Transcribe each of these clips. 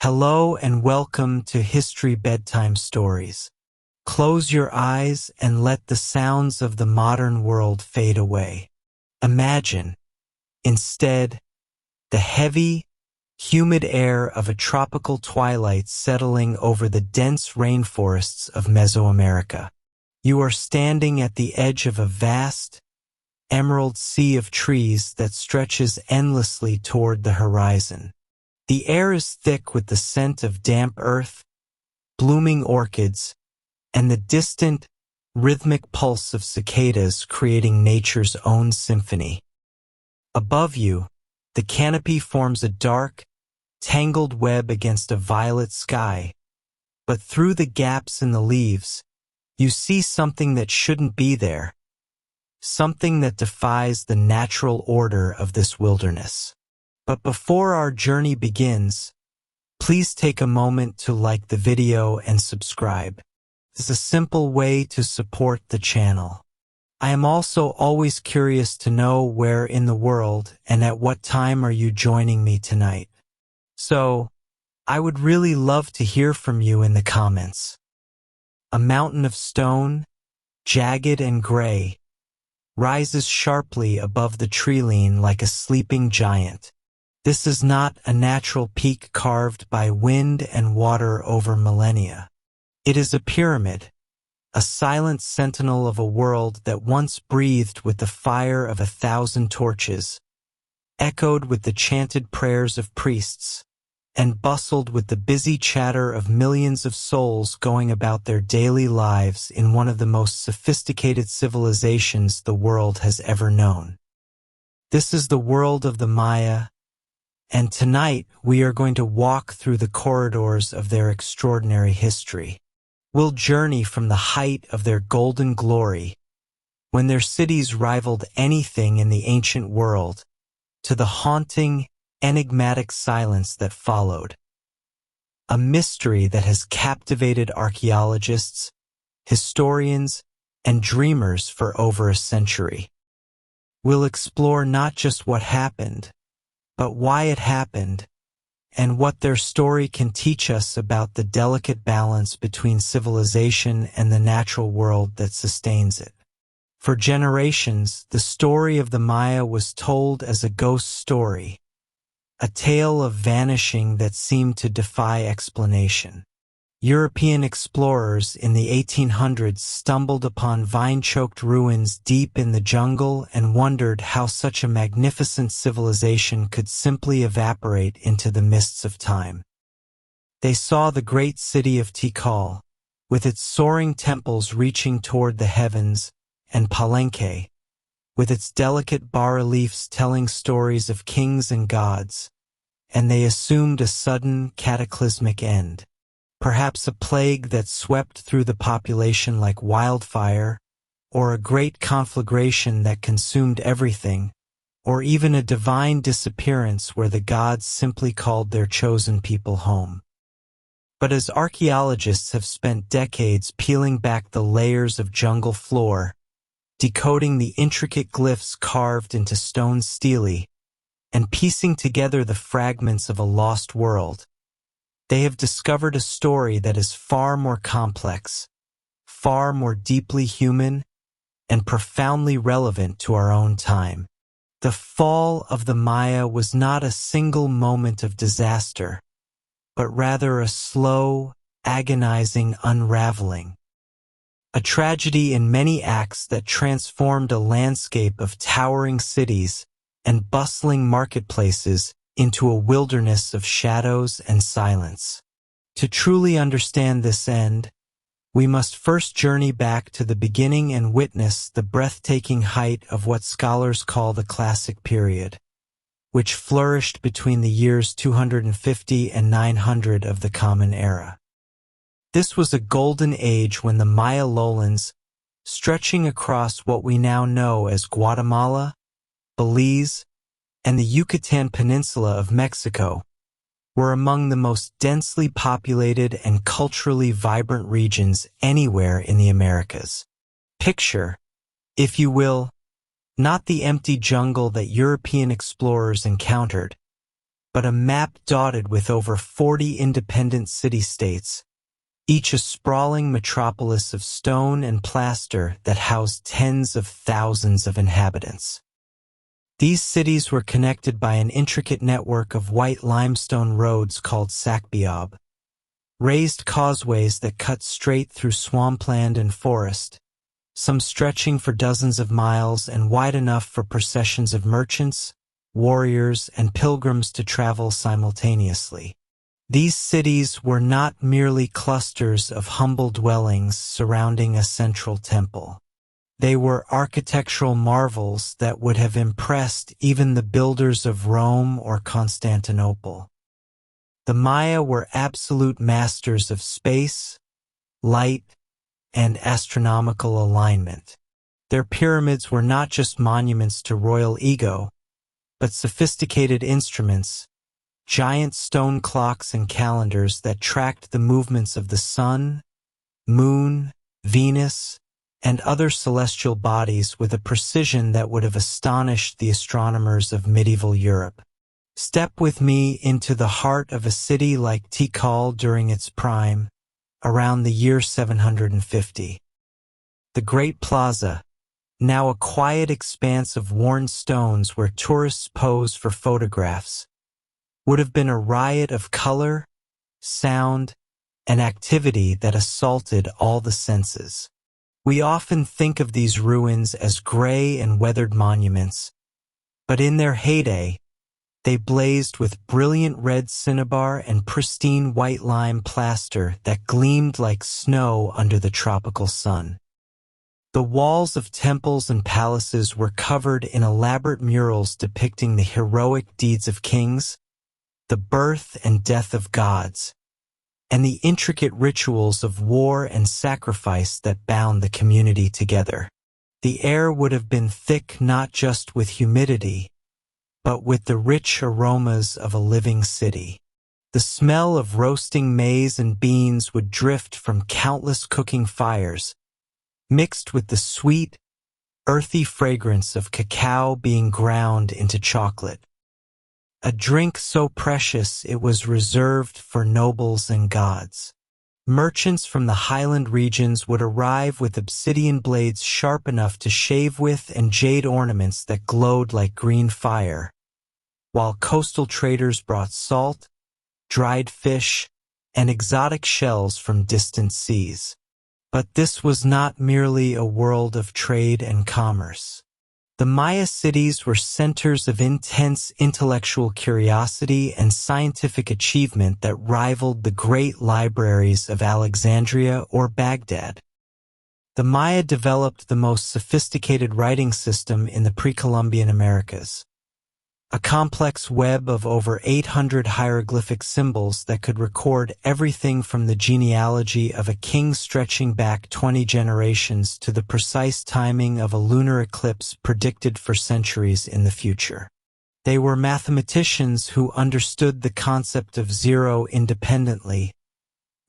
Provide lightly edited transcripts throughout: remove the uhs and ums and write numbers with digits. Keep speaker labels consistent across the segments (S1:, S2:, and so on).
S1: Hello and welcome to History Bedtime Stories. Close your eyes and let the sounds of the modern world fade away. Imagine, instead, the heavy, humid air of a tropical twilight settling over the dense rainforests of Mesoamerica. You are standing at the edge of a vast, emerald sea of trees that stretches endlessly toward the horizon. The air is thick with the scent of damp earth, blooming orchids, and the distant, rhythmic pulse of cicadas creating nature's own symphony. Above you, the canopy forms a dark, tangled web against a violet sky, but through the gaps in the leaves, you see something that shouldn't be there, something that defies the natural order of this wilderness. But before our journey begins, please take a moment to like the video and subscribe. It's a simple way to support the channel. I am also always curious to know where in the world and at what time are you joining me tonight. So, I would really love to hear from you in the comments. A mountain of stone, jagged and gray, rises sharply above the tree-line like a sleeping giant. This is not a natural peak carved by wind and water over millennia. It is a pyramid, a silent sentinel of a world that once breathed with the fire of 1,000 torches, echoed with the chanted prayers of priests, and bustled with the busy chatter of millions of souls going about their daily lives in one of the most sophisticated civilizations the world has ever known. This is the world of the Maya, and tonight we are going to walk through the corridors of their extraordinary history. We'll journey from the height of their golden glory, when their cities rivaled anything in the ancient world, to the haunting, enigmatic silence that followed. A mystery that has captivated archaeologists, historians, and dreamers for over a century. We'll explore not just what happened, but why it happened, and what their story can teach us about the delicate balance between civilization and the natural world that sustains it. For generations, the story of the Maya was told as a ghost story, a tale of vanishing that seemed to defy explanation. European explorers in the 1800s stumbled upon vine-choked ruins deep in the jungle and wondered how such a magnificent civilization could simply evaporate into the mists of time. They saw the great city of Tikal, with its soaring temples reaching toward the heavens, and Palenque, with its delicate bas-reliefs telling stories of kings and gods, and they assumed a sudden, cataclysmic end. Perhaps a plague that swept through the population like wildfire, or a great conflagration that consumed everything, or even a divine disappearance where the gods simply called their chosen people home. But as archaeologists have spent decades peeling back the layers of jungle floor, decoding the intricate glyphs carved into stone stele, and piecing together the fragments of a lost world, they have discovered a story that is far more complex, far more deeply human, and profoundly relevant to our own time. The fall of the Maya was not a single moment of disaster, but rather a slow, agonizing unraveling. A tragedy in many acts that transformed a landscape of towering cities and bustling marketplaces into a wilderness of shadows and silence. To truly understand this end, we must first journey back to the beginning and witness the breathtaking height of what scholars call the Classic Period, which flourished between the years 250 and 900 of the Common Era. This was a golden age when the Maya lowlands, stretching across what we now know as Guatemala, Belize, and the Yucatan Peninsula of Mexico, were among the most densely populated and culturally vibrant regions anywhere in the Americas. Picture, if you will, not the empty jungle that European explorers encountered, but a map dotted with over 40 independent city-states, each a sprawling metropolis of stone and plaster that housed tens of thousands of inhabitants. These cities were connected by an intricate network of white limestone roads called sakbiob, raised causeways that cut straight through swampland and forest, some stretching for dozens of miles and wide enough for processions of merchants, warriors, and pilgrims to travel simultaneously. These cities were not merely clusters of humble dwellings surrounding a central temple. They were architectural marvels that would have impressed even the builders of Rome or Constantinople. The Maya were absolute masters of space, light, and astronomical alignment. Their pyramids were not just monuments to royal ego, but sophisticated instruments, giant stone clocks and calendars that tracked the movements of the sun, moon, Venus, and other celestial bodies with a precision that would have astonished the astronomers of medieval Europe. Step with me into the heart of a city like Tikal during its prime, around the year 750. The Great Plaza, now a quiet expanse of worn stones where tourists pose for photographs, would have been a riot of color, sound, and activity that assaulted all the senses. We often think of these ruins as gray and weathered monuments, but in their heyday, they blazed with brilliant red cinnabar and pristine white lime plaster that gleamed like snow under the tropical sun. The walls of temples and palaces were covered in elaborate murals depicting the heroic deeds of kings, the birth and death of gods, and the intricate rituals of war and sacrifice that bound the community together. The air would have been thick not just with humidity, but with the rich aromas of a living city. The smell of roasting maize and beans would drift from countless cooking fires, mixed with the sweet, earthy fragrance of cacao being ground into chocolate. A drink so precious it was reserved for nobles and gods. Merchants from the highland regions would arrive with obsidian blades sharp enough to shave with and jade ornaments that glowed like green fire, while coastal traders brought salt, dried fish, and exotic shells from distant seas. But this was not merely a world of trade and commerce. The Maya cities were centers of intense intellectual curiosity and scientific achievement that rivaled the great libraries of Alexandria or Baghdad. The Maya developed the most sophisticated writing system in the pre-Columbian Americas, a complex web of over 800 hieroglyphic symbols that could record everything from the genealogy of a king stretching back 20 generations to the precise timing of a lunar eclipse predicted for centuries in the future. They were mathematicians who understood the concept of zero independently,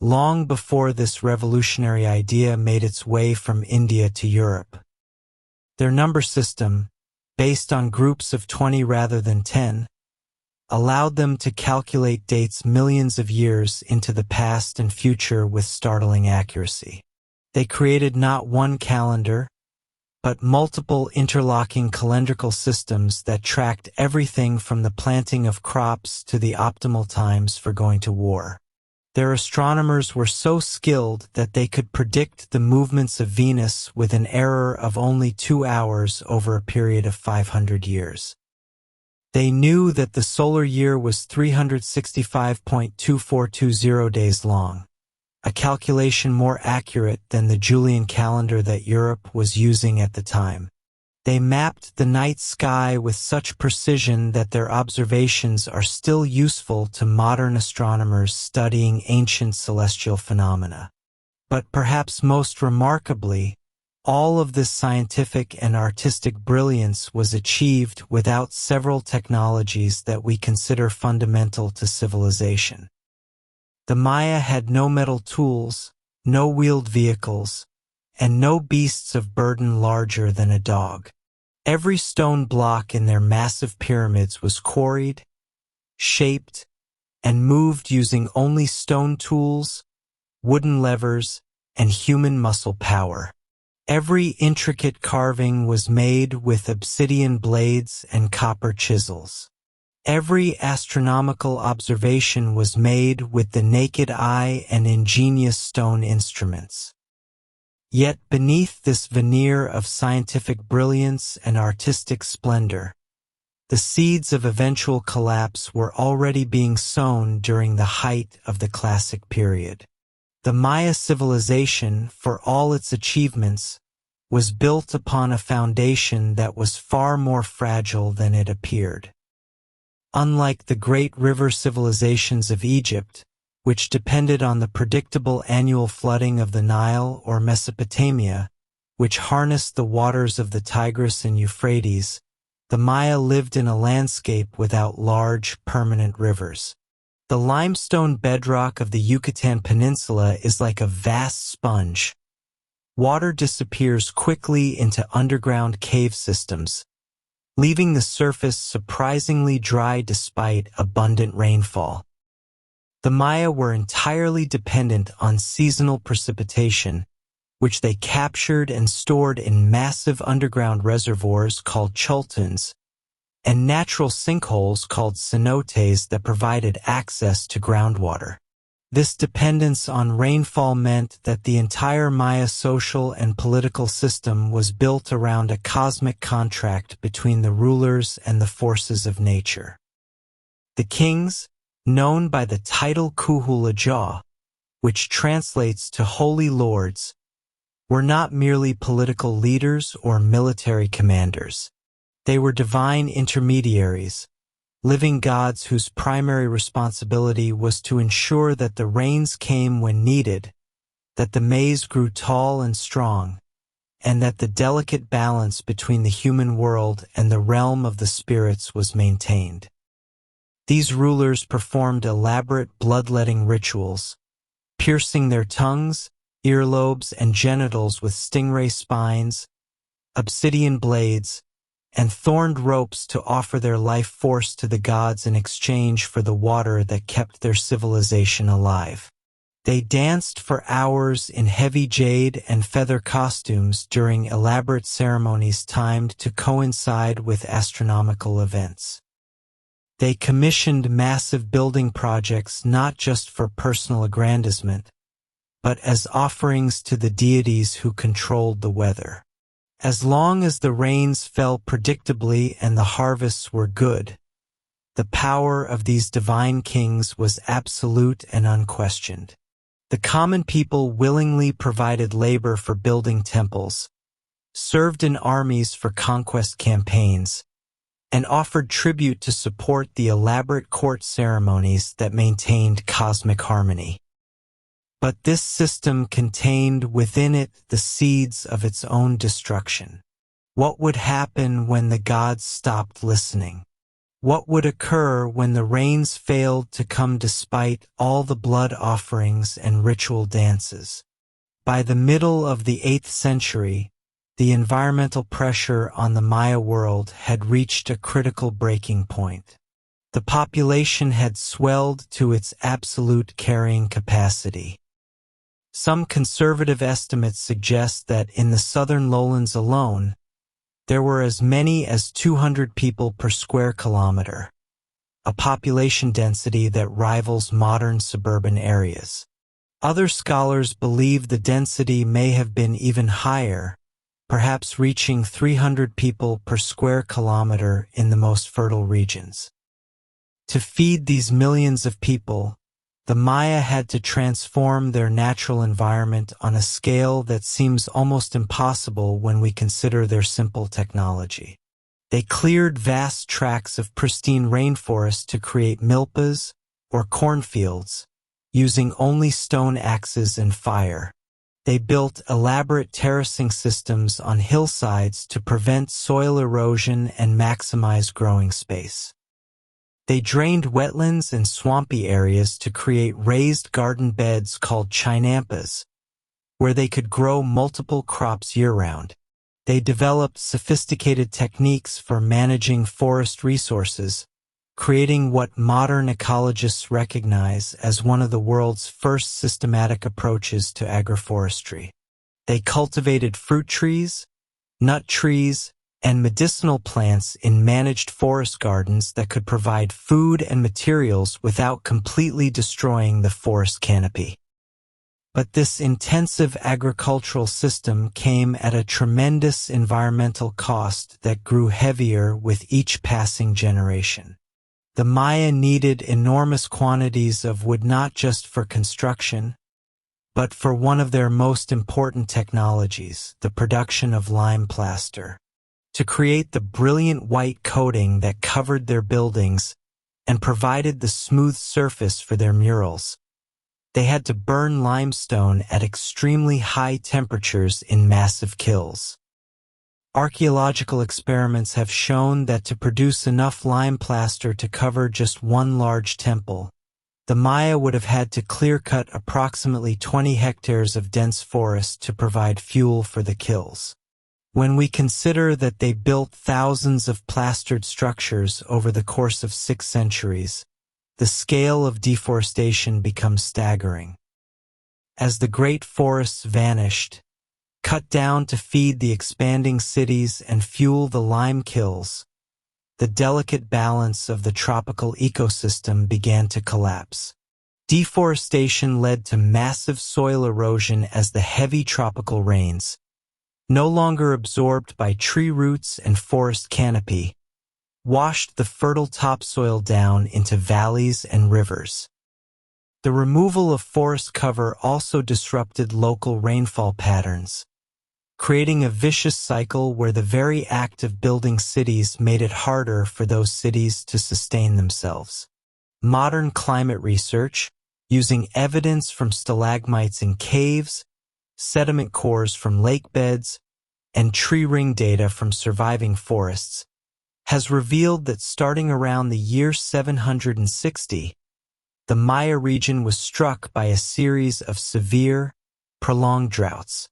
S1: long before this revolutionary idea made its way from India to Europe. Their number system, based on groups of 20 rather than 10, allowed them to calculate dates millions of years into the past and future with startling accuracy. They created not one calendar, but multiple interlocking calendrical systems that tracked everything from the planting of crops to the optimal times for going to war. Their astronomers were so skilled that they could predict the movements of Venus with an error of only 2 hours over a period of 500 years. They knew that the solar year was 365.2420 days long, a calculation more accurate than the Julian calendar that Europe was using at the time. They mapped the night sky with such precision that their observations are still useful to modern astronomers studying ancient celestial phenomena. But perhaps most remarkably, all of this scientific and artistic brilliance was achieved without several technologies that we consider fundamental to civilization. The Maya had no metal tools, no wheeled vehicles, and no beasts of burden larger than a dog. Every stone block in their massive pyramids was quarried, shaped, and moved using only stone tools, wooden levers, and human muscle power. Every intricate carving was made with obsidian blades and copper chisels. Every astronomical observation was made with the naked eye and ingenious stone instruments. Yet beneath this veneer of scientific brilliance and artistic splendor, the seeds of eventual collapse were already being sown during the height of the Classic period. The Maya civilization, for all its achievements, was built upon a foundation that was far more fragile than it appeared. Unlike the great river civilizations of Egypt, which depended on the predictable annual flooding of the Nile, or Mesopotamia, which harnessed the waters of the Tigris and Euphrates, the Maya lived in a landscape without large, permanent rivers. The limestone bedrock of the Yucatan Peninsula is like a vast sponge. Water disappears quickly into underground cave systems, leaving the surface surprisingly dry despite abundant rainfall. The Maya were entirely dependent on seasonal precipitation, which they captured and stored in massive underground reservoirs called chultans, and natural sinkholes called cenotes that provided access to groundwater. This dependence on rainfall meant that the entire Maya social and political system was built around a cosmic contract between the rulers and the forces of nature. The kings, known by the title Kuhulaja, which translates to holy lords, were not merely political leaders or military commanders. They were divine intermediaries, living gods whose primary responsibility was to ensure that the rains came when needed, that the maize grew tall and strong, and that the delicate balance between the human world and the realm of the spirits was maintained. These rulers performed elaborate bloodletting rituals, piercing their tongues, earlobes, and genitals with stingray spines, obsidian blades, and thorned ropes to offer their life force to the gods in exchange for the water that kept their civilization alive. They danced for hours in heavy jade and feather costumes during elaborate ceremonies timed to coincide with astronomical events. They commissioned massive building projects not just for personal aggrandizement, but as offerings to the deities who controlled the weather. As long as the rains fell predictably and the harvests were good, the power of these divine kings was absolute and unquestioned. The common people willingly provided labor for building temples, served in armies for conquest campaigns, and offered tribute to support the elaborate court ceremonies that maintained cosmic harmony. But this system contained within it the seeds of its own destruction. What would happen when the gods stopped listening? What would occur when the rains failed to come despite all the blood offerings and ritual dances? By the middle of the 8th century, the environmental pressure on the Maya world had reached a critical breaking point. The population had swelled to its absolute carrying capacity. Some conservative estimates suggest that in the southern lowlands alone, there were as many as 200 people per square kilometer, a population density that rivals modern suburban areas. Other scholars believe the density may have been even higher, perhaps reaching 300 people per square kilometer in the most fertile regions. To feed these millions of people, the Maya had to transform their natural environment on a scale that seems almost impossible when we consider their simple technology. They cleared vast tracts of pristine rainforest to create milpas, or cornfields, using only stone axes and fire. They built elaborate terracing systems on hillsides to prevent soil erosion and maximize growing space. They drained wetlands and swampy areas to create raised garden beds called chinampas, where they could grow multiple crops year-round. They developed sophisticated techniques for managing forest resources, creating what modern ecologists recognize as one of the world's first systematic approaches to agroforestry. They cultivated fruit trees, nut trees, and medicinal plants in managed forest gardens that could provide food and materials without completely destroying the forest canopy. But this intensive agricultural system came at a tremendous environmental cost that grew heavier with each passing generation. The Maya needed enormous quantities of wood not just for construction, but for one of their most important technologies, the production of lime plaster. To create the brilliant white coating that covered their buildings and provided the smooth surface for their murals, they had to burn limestone at extremely high temperatures in massive kilns. Archaeological experiments have shown that to produce enough lime plaster to cover just one large temple, the Maya would have had to clear-cut approximately 20 hectares of dense forest to provide fuel for the kilns. When we consider that they built thousands of plastered structures over the course of 6 centuries, the scale of deforestation becomes staggering. As the great forests vanished, cut down to feed the expanding cities and fuel the lime kilns, the delicate balance of the tropical ecosystem began to collapse. Deforestation led to massive soil erosion as the heavy tropical rains, no longer absorbed by tree roots and forest canopy, washed the fertile topsoil down into valleys and rivers. The removal of forest cover also disrupted local rainfall patterns, creating a vicious cycle where the very act of building cities made it harder for those cities to sustain themselves. Modern climate research, using evidence from stalagmites in caves, sediment cores from lake beds, and tree ring data from surviving forests, has revealed that starting around the year 760, the Maya region was struck by a series of severe, prolonged droughts.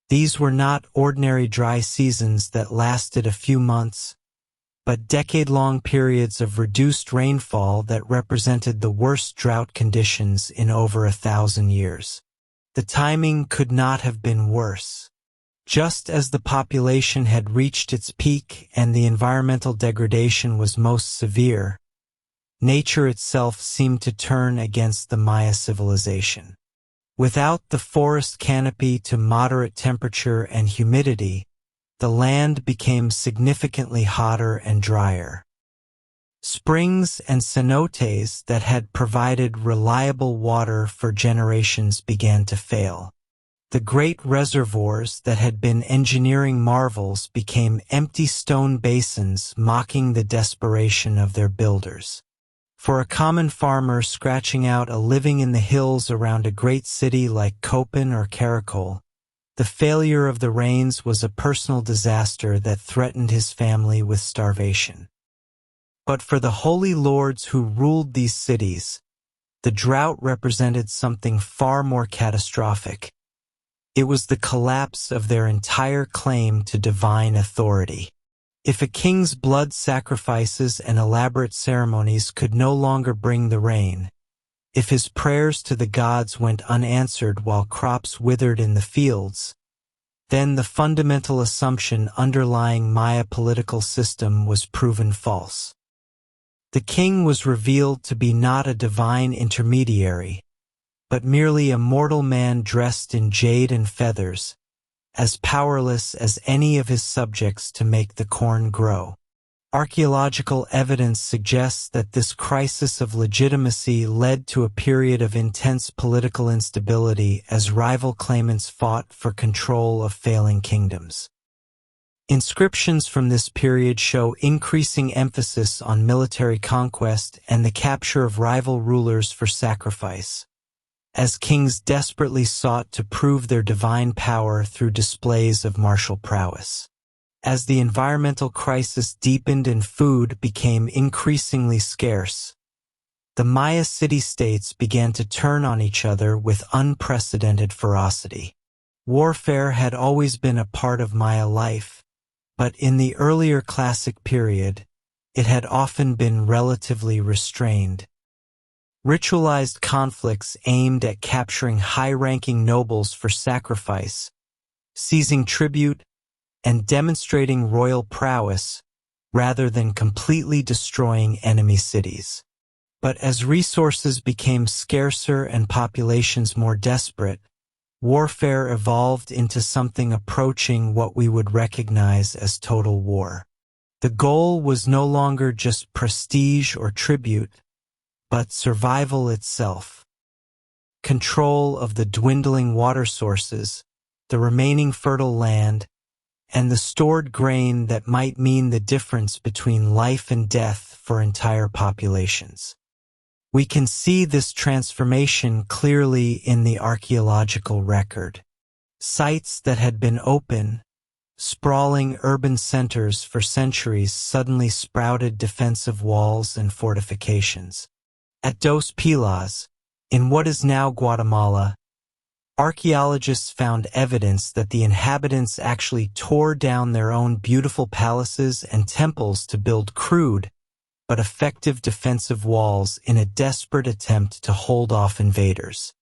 S1: These were not ordinary dry seasons that lasted a few months, but decade-long periods of reduced rainfall that represented the worst drought conditions in over 1,000 years. The timing could not have been worse. Just as the population had reached its peak and the environmental degradation was most severe, nature itself seemed to turn against the Maya civilization. Without the forest canopy to moderate temperature and humidity, the land became significantly hotter and drier. Springs and cenotes that had provided reliable water for generations began to fail. The great reservoirs that had been engineering marvels became empty stone basins mocking the desperation of their builders. For a common farmer scratching out a living in the hills around a great city like Köpen or Karakol, the failure of the rains was a personal disaster that threatened his family with starvation. But for the holy lords who ruled these cities, the drought represented something far more catastrophic. It was the collapse of their entire claim to divine authority. If a king's blood sacrifices and elaborate ceremonies could no longer bring the rain, if his prayers to the gods went unanswered while crops withered in the fields, then the fundamental assumption underlying Maya political system was proven false. The king was revealed to be not a divine intermediary, but merely a mortal man dressed in jade and feathers, as powerless as any of his subjects to make the corn grow. Archaeological evidence suggests that this crisis of legitimacy led to a period of intense political instability as rival claimants fought for control of failing kingdoms. Inscriptions from this period show increasing emphasis on military conquest and the capture of rival rulers for sacrifice, as kings desperately sought to prove their divine power through displays of martial prowess. As the environmental crisis deepened and food became increasingly scarce, the Maya city-states began to turn on each other with unprecedented ferocity. Warfare had always been a part of Maya life, but in the earlier classic period, it had often been relatively restrained. Ritualized conflicts aimed at capturing high-ranking nobles for sacrifice, seizing tribute, and demonstrating royal prowess, rather than completely destroying enemy cities. But as resources became scarcer and populations more desperate, warfare evolved into something approaching what we would recognize as total war. The goal was no longer just prestige or tribute, but survival itself. Control of the dwindling water sources, the remaining fertile land, and the stored grain that might mean the difference between life and death for entire populations. We can see this transformation clearly in the archaeological record. Sites that had been open, sprawling urban centers for centuries suddenly sprouted defensive walls and fortifications. At Dos Pilas, in what is now Guatemala, archaeologists found evidence that the inhabitants actually tore down their own beautiful palaces and temples to build crude but effective defensive walls in a desperate attempt to hold off invaders.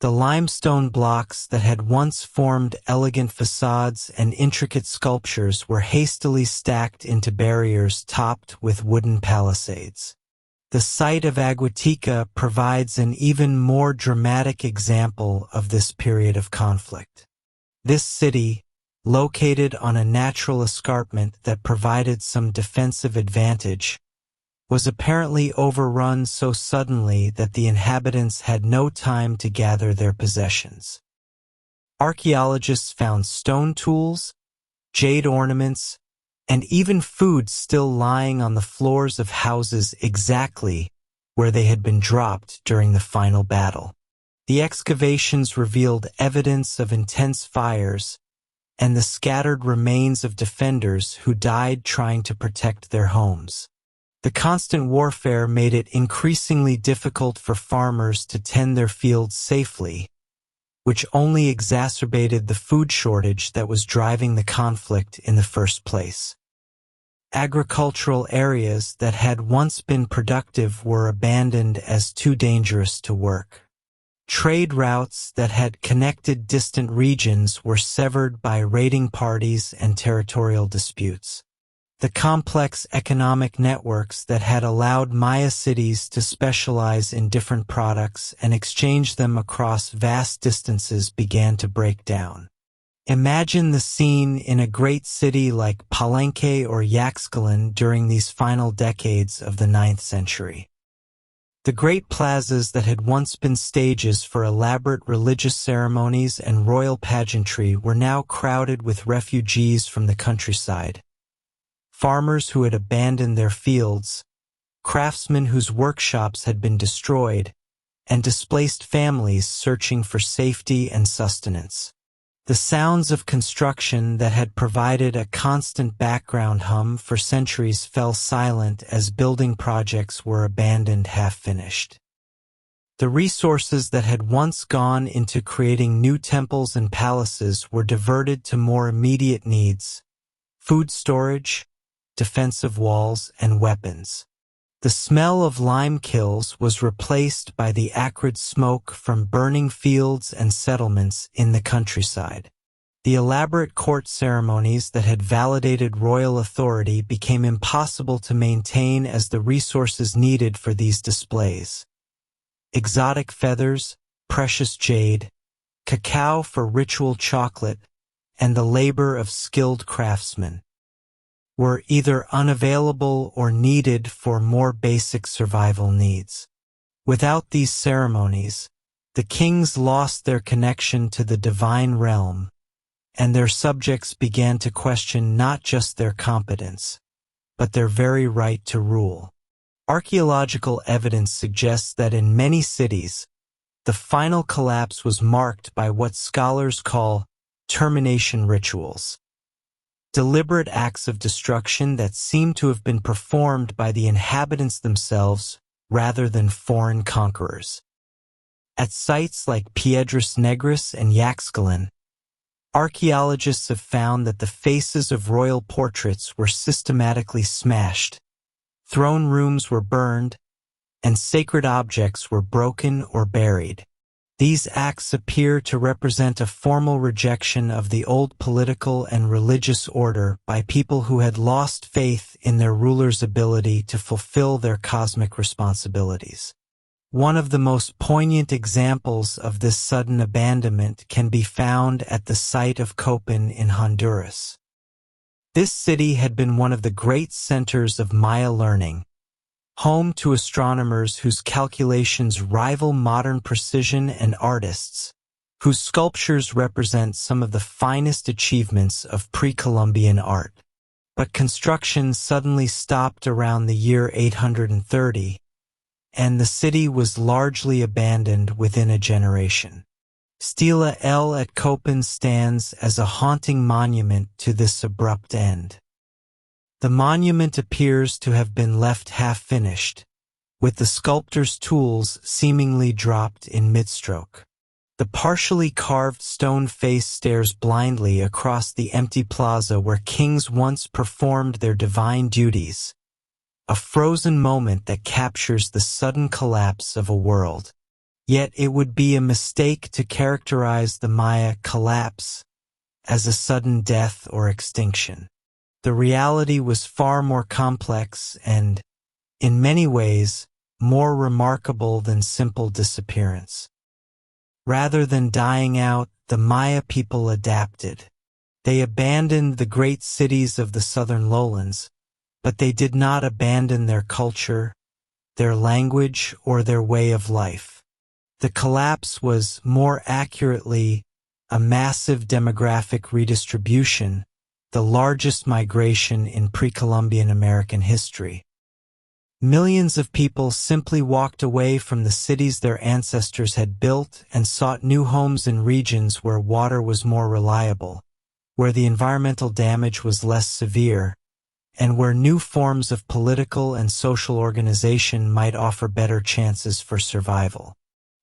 S1: The limestone blocks that had once formed elegant facades and intricate sculptures were hastily stacked into barriers topped with wooden palisades. The site of Aguatica provides an even more dramatic example of this period of conflict. This city, located on a natural escarpment that provided some defensive advantage, was apparently overrun so suddenly that the inhabitants had no time to gather their possessions. Archaeologists found stone tools, jade ornaments, and even food still lying on the floors of houses exactly where they had been dropped during the final battle. The excavations revealed evidence of intense fires and the scattered remains of defenders who died trying to protect their homes. The constant warfare made it increasingly difficult for farmers to tend their fields safely, which only exacerbated the food shortage that was driving the conflict in the first place. Agricultural areas that had once been productive were abandoned as too dangerous to work. Trade routes that had connected distant regions were severed by raiding parties and territorial disputes. The complex economic networks that had allowed Maya cities to specialize in different products and exchange them across vast distances began to break down. Imagine the scene in a great city like Palenque or Yaxchilan during these final decades of the 9th century. The great plazas that had once been stages for elaborate religious ceremonies and royal pageantry were now crowded with refugees from the countryside. Farmers who had abandoned their fields, craftsmen whose workshops had been destroyed, and displaced families searching for safety and sustenance. The sounds of construction that had provided a constant background hum for centuries fell silent as building projects were abandoned half-finished. The resources that had once gone into creating new temples and palaces were diverted to more immediate needs: food storage, defensive walls, and weapons. The smell of lime kilns was replaced by the acrid smoke from burning fields and settlements in the countryside. The elaborate court ceremonies that had validated royal authority became impossible to maintain as the resources needed for these displays. Exotic feathers, precious jade, cacao for ritual chocolate, and the labor of skilled craftsmen were either unavailable or needed for more basic survival needs. Without these ceremonies, the kings lost their connection to the divine realm, and their subjects began to question not just their competence, but their very right to rule. Archaeological evidence suggests that in many cities, the final collapse was marked by what scholars call termination rituals. Deliberate acts of destruction that seem to have been performed by the inhabitants themselves rather than foreign conquerors. At sites like Piedras Negras and Yaxchilan, archaeologists have found that the faces of royal portraits were systematically smashed, throne rooms were burned, and sacred objects were broken or buried. These acts appear to represent a formal rejection of the old political and religious order by people who had lost faith in their rulers' ability to fulfill their cosmic responsibilities. One of the most poignant examples of this sudden abandonment can be found at the site of Copan in Honduras. This city had been one of the great centers of Maya learning, home to astronomers whose calculations rival modern precision and artists, whose sculptures represent some of the finest achievements of pre-Columbian art. But construction suddenly stopped around the year 830, and the city was largely abandoned within a generation. Stela El at Copan stands as a haunting monument to this abrupt end. The monument appears to have been left half-finished, with the sculptor's tools seemingly dropped in mid-stroke. The partially carved stone face stares blindly across the empty plaza where kings once performed their divine duties, a frozen moment that captures the sudden collapse of a world. Yet it would be a mistake to characterize the Maya collapse as a sudden death or extinction. The reality was far more complex and, in many ways, more remarkable than simple disappearance. Rather than dying out, the Maya people adapted. They abandoned the great cities of the southern lowlands, but they did not abandon their culture, their language, or their way of life. The collapse was, more accurately, a massive demographic redistribution, the largest migration in pre-Columbian American history. Millions of people simply walked away from the cities their ancestors had built and sought new homes in regions where water was more reliable, where the environmental damage was less severe, and where new forms of political and social organization might offer better chances for survival.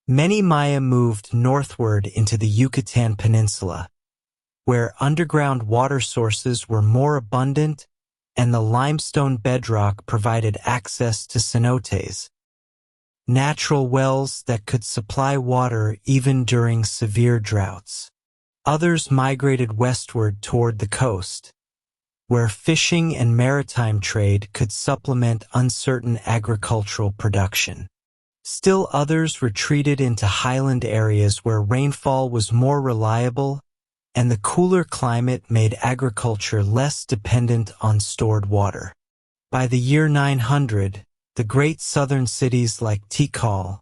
S1: Many Maya moved northward into the Yucatan Peninsula, where underground water sources were more abundant and the limestone bedrock provided access to cenotes, natural wells that could supply water even during severe droughts. Others migrated westward toward the coast, where fishing and maritime trade could supplement uncertain agricultural production. Still others retreated into highland areas where rainfall was more reliable and the cooler climate made agriculture less dependent on stored water. By the year 900, the great southern cities like Tikal,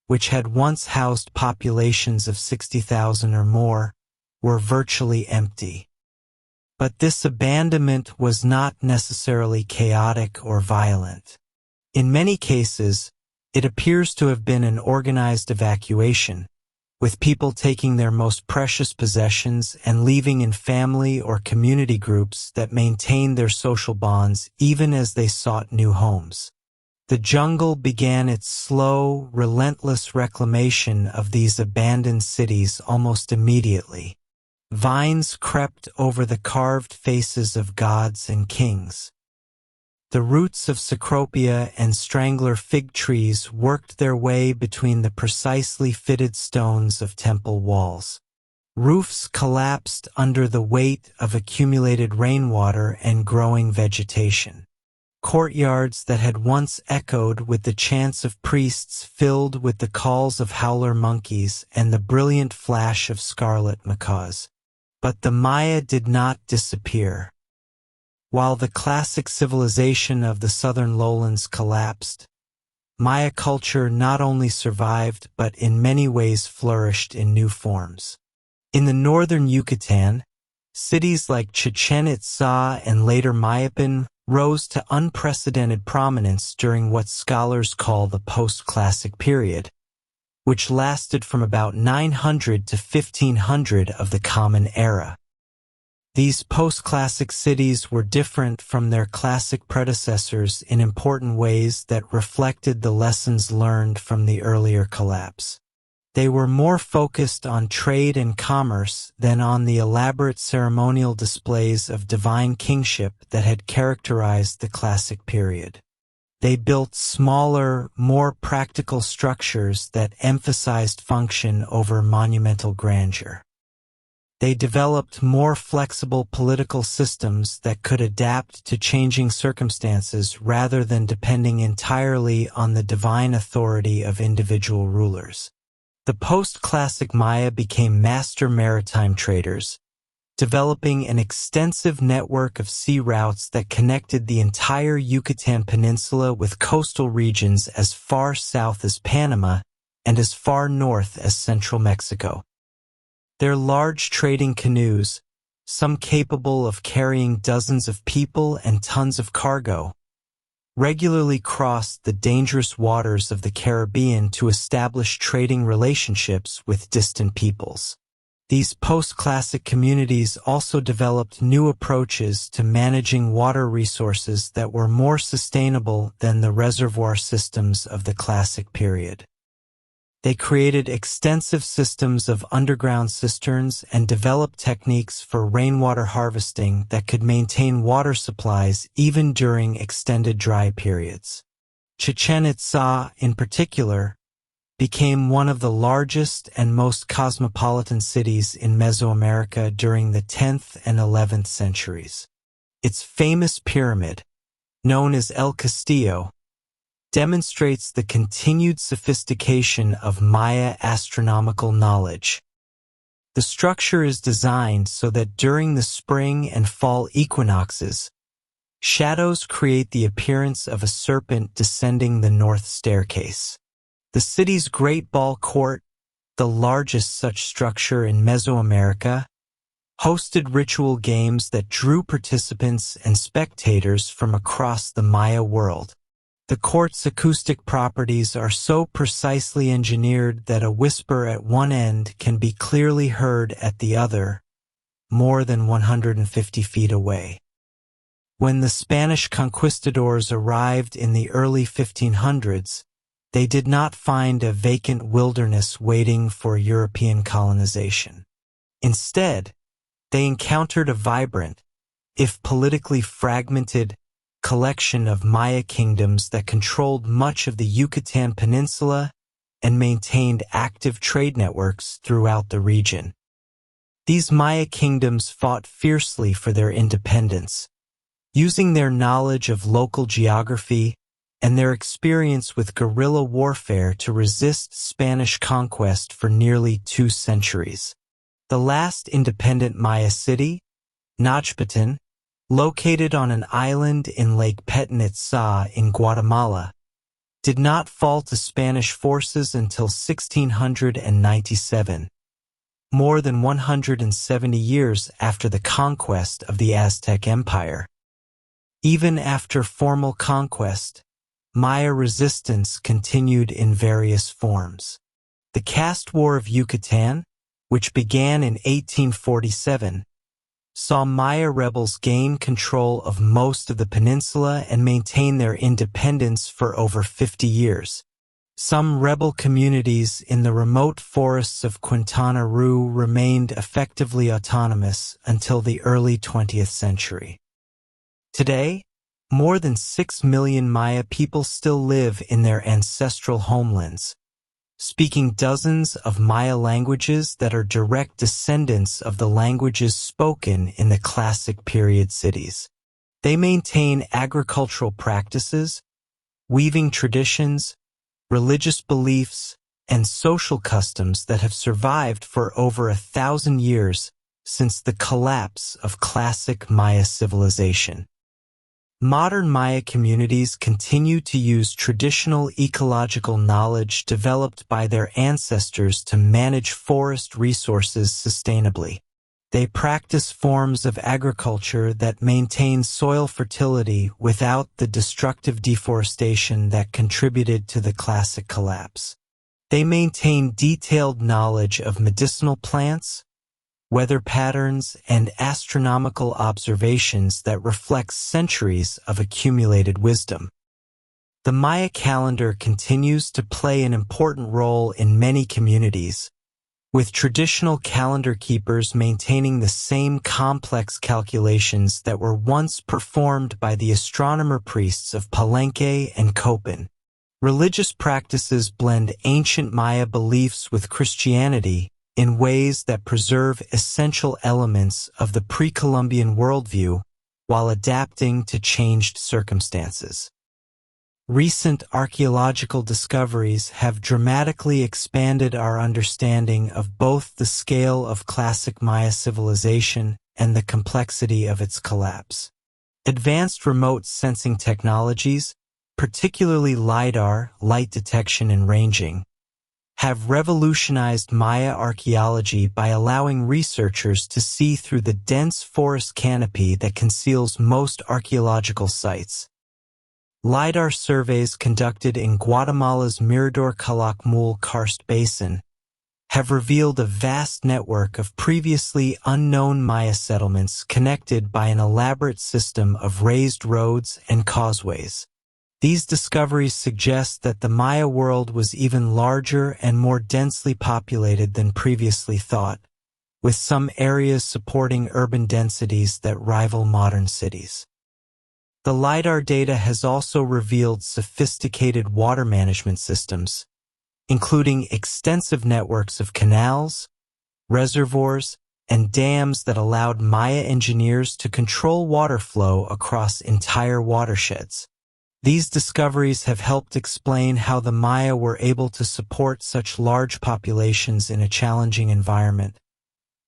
S1: which had once housed populations of 60,000 or more, were virtually empty. But this abandonment was not necessarily chaotic or violent. In many cases, it appears to have been an organized evacuation, with people taking their most precious possessions and leaving in family or community groups that maintained their social bonds even as they sought new homes. The jungle began its slow, relentless reclamation of these abandoned cities almost immediately. Vines crept over the carved faces of gods and kings. The roots of cecropia and strangler fig trees worked their way between the precisely fitted stones of temple walls. Roofs collapsed under the weight of accumulated rainwater and growing vegetation. Courtyards that had once echoed with the chants of priests filled with the calls of howler monkeys and the brilliant flash of scarlet macaws. But the Maya did not disappear. While the classic civilization of the southern lowlands collapsed, Maya culture not only survived but in many ways flourished in new forms. In the northern Yucatan, cities like Chichen Itza and later Mayapan rose to unprecedented prominence during what scholars call the post-classic period, which lasted from about 900 to 1500 of the Common Era. These post-classic cities were different from their classic predecessors in important ways that reflected the lessons learned from the earlier collapse. They were more focused on trade and commerce than on the elaborate ceremonial displays of divine kingship that had characterized the classic period. They built smaller, more practical structures that emphasized function over monumental grandeur. They developed more flexible political systems that could adapt to changing circumstances rather than depending entirely on the divine authority of individual rulers. The post-classic Maya became master maritime traders, developing an extensive network of sea routes that connected the entire Yucatan Peninsula with coastal regions as far south as Panama and as far north as central Mexico. Their large trading canoes, some capable of carrying dozens of people and tons of cargo, regularly crossed the dangerous waters of the Caribbean to establish trading relationships with distant peoples. These post-classic communities also developed new approaches to managing water resources that were more sustainable than the reservoir systems of the classic period. They created extensive systems of underground cisterns and developed techniques for rainwater harvesting that could maintain water supplies even during extended dry periods. Chichen Itza, in particular, became one of the largest and most cosmopolitan cities in Mesoamerica during the 10th and 11th centuries. Its famous pyramid, known as El Castillo, demonstrates the continued sophistication of Maya astronomical knowledge. The structure is designed so that during the spring and fall equinoxes, shadows create the appearance of a serpent descending the north staircase. The city's Great Ball Court, the largest such structure in Mesoamerica, hosted ritual games that drew participants and spectators from across the Maya world. The court's acoustic properties are so precisely engineered that a whisper at one end can be clearly heard at the other, more than 150 feet away. When the Spanish conquistadors arrived in the early 1500s, they did not find a vacant wilderness waiting for European colonization. Instead, they encountered a vibrant, if politically fragmented, collection of Maya kingdoms that controlled much of the Yucatan Peninsula and maintained active trade networks throughout the region. These Maya kingdoms fought fiercely for their independence, using their knowledge of local geography and their experience with guerrilla warfare to resist Spanish conquest for nearly 2 centuries. The last independent Maya city, Nochpatan, located on an island in Lake Petén Itzá in Guatemala, did not fall to Spanish forces until 1697, more than 170 years after the conquest of the Aztec Empire. Even after formal conquest, Maya resistance continued in various forms. The Caste War of Yucatan, which began in 1847, saw Maya rebels gain control of most of the peninsula and maintain their independence for over 50 years. Some rebel communities in the remote forests of Quintana Roo remained effectively autonomous until the early 20th century. Today, more than 6 million Maya people still live in their ancestral homelands, speaking dozens of Maya languages that are direct descendants of the languages spoken in the classic period cities. They maintain agricultural practices, weaving traditions, religious beliefs, and social customs that have survived for over 1,000 years since the collapse of classic Maya civilization. Modern Maya communities continue to use traditional ecological knowledge developed by their ancestors to manage forest resources sustainably. They practice forms of agriculture that maintain soil fertility without the destructive deforestation that contributed to the classic collapse. They maintain detailed knowledge of medicinal plants, weather patterns, and astronomical observations that reflect centuries of accumulated wisdom. The Maya calendar continues to play an important role in many communities, with traditional calendar keepers maintaining the same complex calculations that were once performed by the astronomer priests of Palenque and Copan. Religious practices blend ancient Maya beliefs with Christianity in ways that preserve essential elements of the pre-Columbian worldview while adapting to changed circumstances. Recent archaeological discoveries have dramatically expanded our understanding of both the scale of classic Maya civilization and the complexity of its collapse. Advanced remote sensing technologies, particularly LiDAR, light detection and ranging, have revolutionized Maya archaeology by allowing researchers to see through the dense forest canopy that conceals most archaeological sites. LiDAR surveys conducted in Guatemala's Mirador-Calakmul karst basin have revealed a vast network of previously unknown Maya settlements connected by an elaborate system of raised roads and causeways. These discoveries suggest that the Maya world was even larger and more densely populated than previously thought, with some areas supporting urban densities that rival modern cities. The LiDAR data has also revealed sophisticated water management systems, including extensive networks of canals, reservoirs, and dams that allowed Maya engineers to control water flow across entire watersheds. These discoveries have helped explain how the Maya were able to support such large populations in a challenging environment,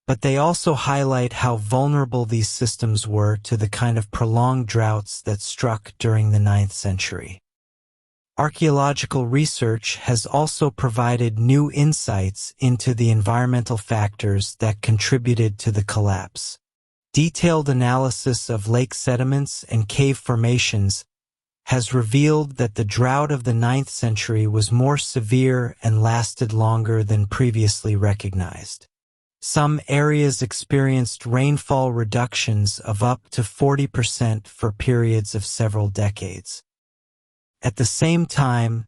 S1: but they also highlight how vulnerable these systems were to the kind of prolonged droughts that struck during the 9th century. Archaeological research has also provided new insights into the environmental factors that contributed to the collapse. Detailed analysis of lake sediments and cave formations has revealed that the drought of the 9th century was more severe and lasted longer than previously recognized. Some areas experienced rainfall reductions of up to 40% for periods of several decades. At the same time,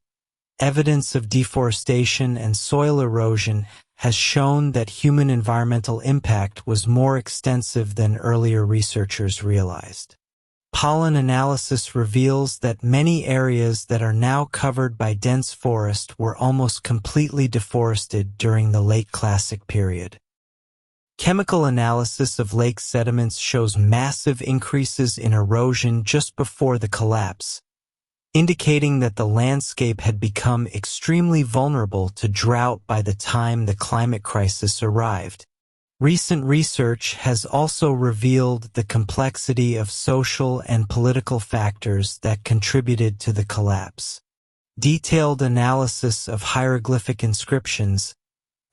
S1: evidence of deforestation and soil erosion has shown that human environmental impact was more extensive than earlier researchers realized. Pollen analysis reveals that many areas that are now covered by dense forest were almost completely deforested during the late Classic period. Chemical analysis of lake sediments shows massive increases in erosion just before the collapse, indicating that the landscape had become extremely vulnerable to drought by the time the climate crisis arrived. Recent research has also revealed the complexity of social and political factors that contributed to the collapse. Detailed analysis of hieroglyphic inscriptions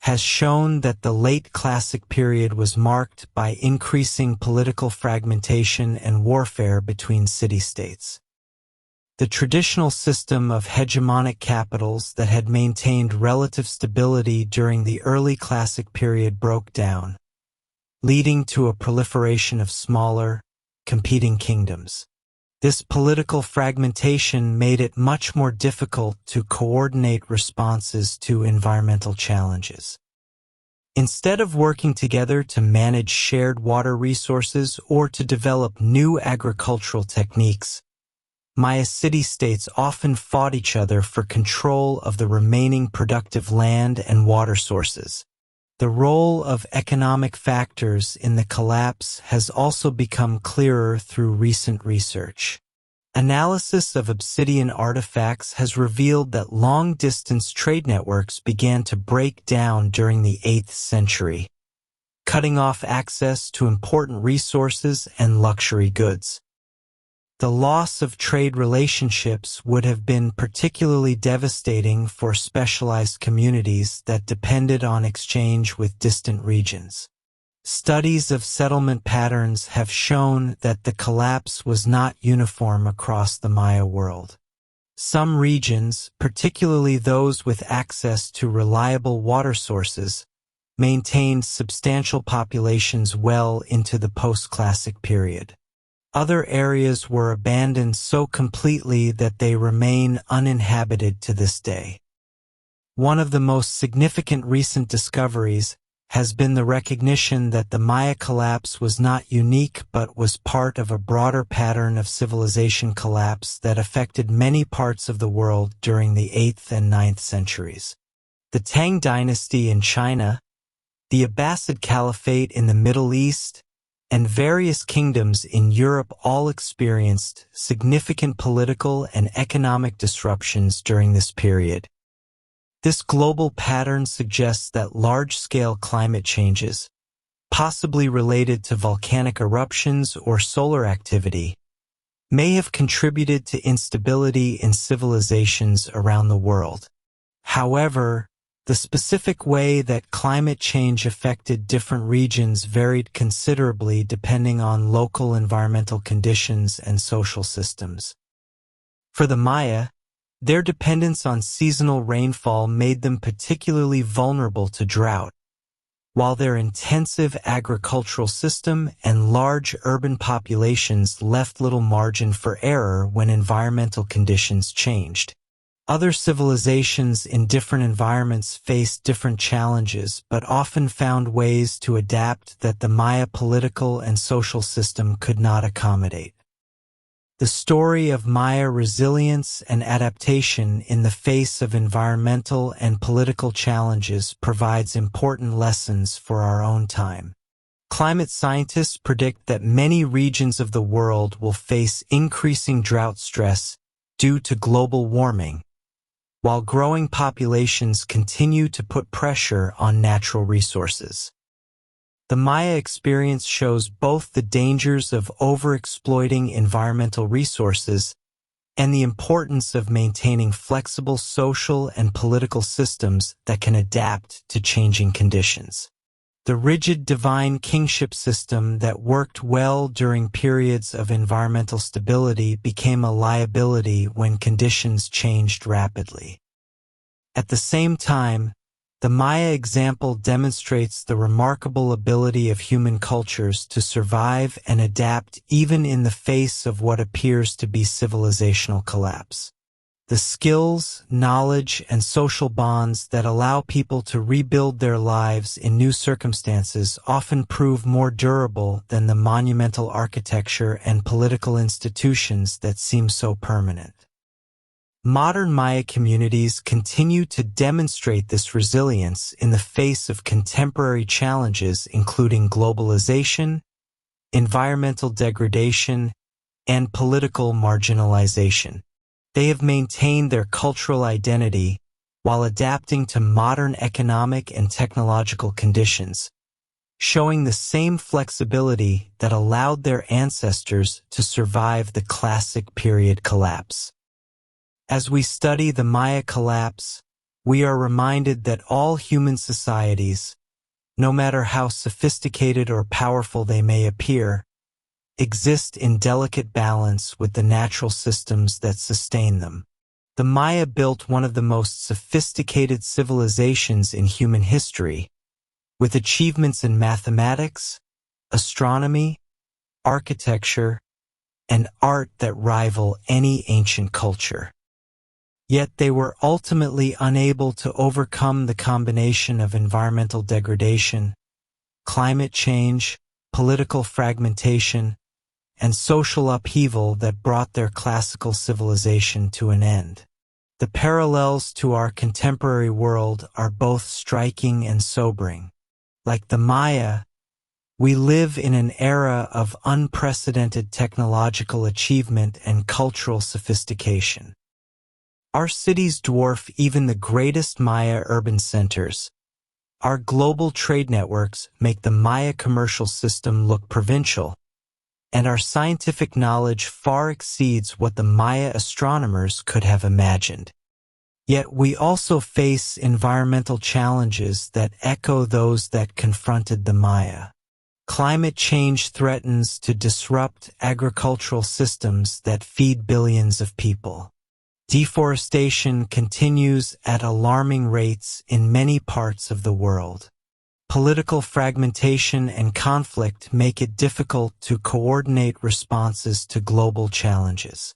S1: has shown that the late Classic period was marked by increasing political fragmentation and warfare between city-states. The traditional system of hegemonic capitals that had maintained relative stability during the early Classic period broke down, leading to a proliferation of smaller, competing kingdoms. This political fragmentation made it much more difficult to coordinate responses to environmental challenges. Instead of working together to manage shared water resources or to develop new agricultural techniques, Maya city-states often fought each other for control of the remaining productive land and water sources. The role of economic factors in the collapse has also become clearer through recent research. Analysis of obsidian artifacts has revealed that long-distance trade networks began to break down during the 8th century, cutting off access to important resources and luxury goods. The loss of trade relationships would have been particularly devastating for specialized communities that depended on exchange with distant regions. Studies of settlement patterns have shown that the collapse was not uniform across the Maya world. Some regions, particularly those with access to reliable water sources, maintained substantial populations well into the post-Classic period. Other areas were abandoned so completely that they remain uninhabited to this day. One of the most significant recent discoveries has been the recognition that the Maya collapse was not unique but was part of a broader pattern of civilization collapse that affected many parts of the world during the 8th and 9th centuries. The Tang dynasty in China, the Abbasid Caliphate in the Middle East, and various kingdoms in Europe all experienced significant political and economic disruptions during this period. This global pattern suggests that large-scale climate changes, possibly related to volcanic eruptions or solar activity, may have contributed to instability in civilizations around the world. However, the specific way that climate change affected different regions varied considerably depending on local environmental conditions and social systems. For the Maya, their dependence on seasonal rainfall made them particularly vulnerable to drought, while their intensive agricultural system and large urban populations left little margin for error when environmental conditions changed. Other civilizations in different environments faced different challenges but often found ways to adapt that the Maya political and social system could not accommodate. The story of Maya resilience and adaptation in the face of environmental and political challenges provides important lessons for our own time. Climate scientists predict that many regions of the world will face increasing drought stress due to global warming, while growing populations continue to put pressure on natural resources. The Maya experience shows both the dangers of overexploiting environmental resources and the importance of maintaining flexible social and political systems that can adapt to changing conditions. The rigid divine kingship system that worked well during periods of environmental stability became a liability when conditions changed rapidly. At the same time, the Maya example demonstrates the remarkable ability of human cultures to survive and adapt even in the face of what appears to be civilizational collapse. The skills, knowledge, and social bonds that allow people to rebuild their lives in new circumstances often prove more durable than the monumental architecture and political institutions that seem so permanent. Modern Maya communities continue to demonstrate this resilience in the face of contemporary challenges including globalization, environmental degradation, and political marginalization. They have maintained their cultural identity while adapting to modern economic and technological conditions, showing the same flexibility that allowed their ancestors to survive the classic period collapse. As we study the Maya collapse, we are reminded that all human societies, no matter how sophisticated or powerful they may appear, exist in delicate balance with the natural systems that sustain them. The Maya built one of the most sophisticated civilizations in human history, with achievements in mathematics, astronomy, architecture, and art that rival any ancient culture. Yet they were ultimately unable to overcome the combination of environmental degradation, climate change, political fragmentation, and social upheaval that brought their classical civilization to an end. The parallels to our contemporary world are both striking and sobering. Like the Maya, we live in an era of unprecedented technological achievement and cultural sophistication. Our cities dwarf even the greatest Maya urban centers. Our global trade networks make the Maya commercial system look provincial, and our scientific knowledge far exceeds what the Maya astronomers could have imagined. Yet we also face environmental challenges that echo those that confronted the Maya. Climate change threatens to disrupt agricultural systems that feed billions of people. Deforestation continues at alarming rates in many parts of the world. Political fragmentation and conflict make it difficult to coordinate responses to global challenges.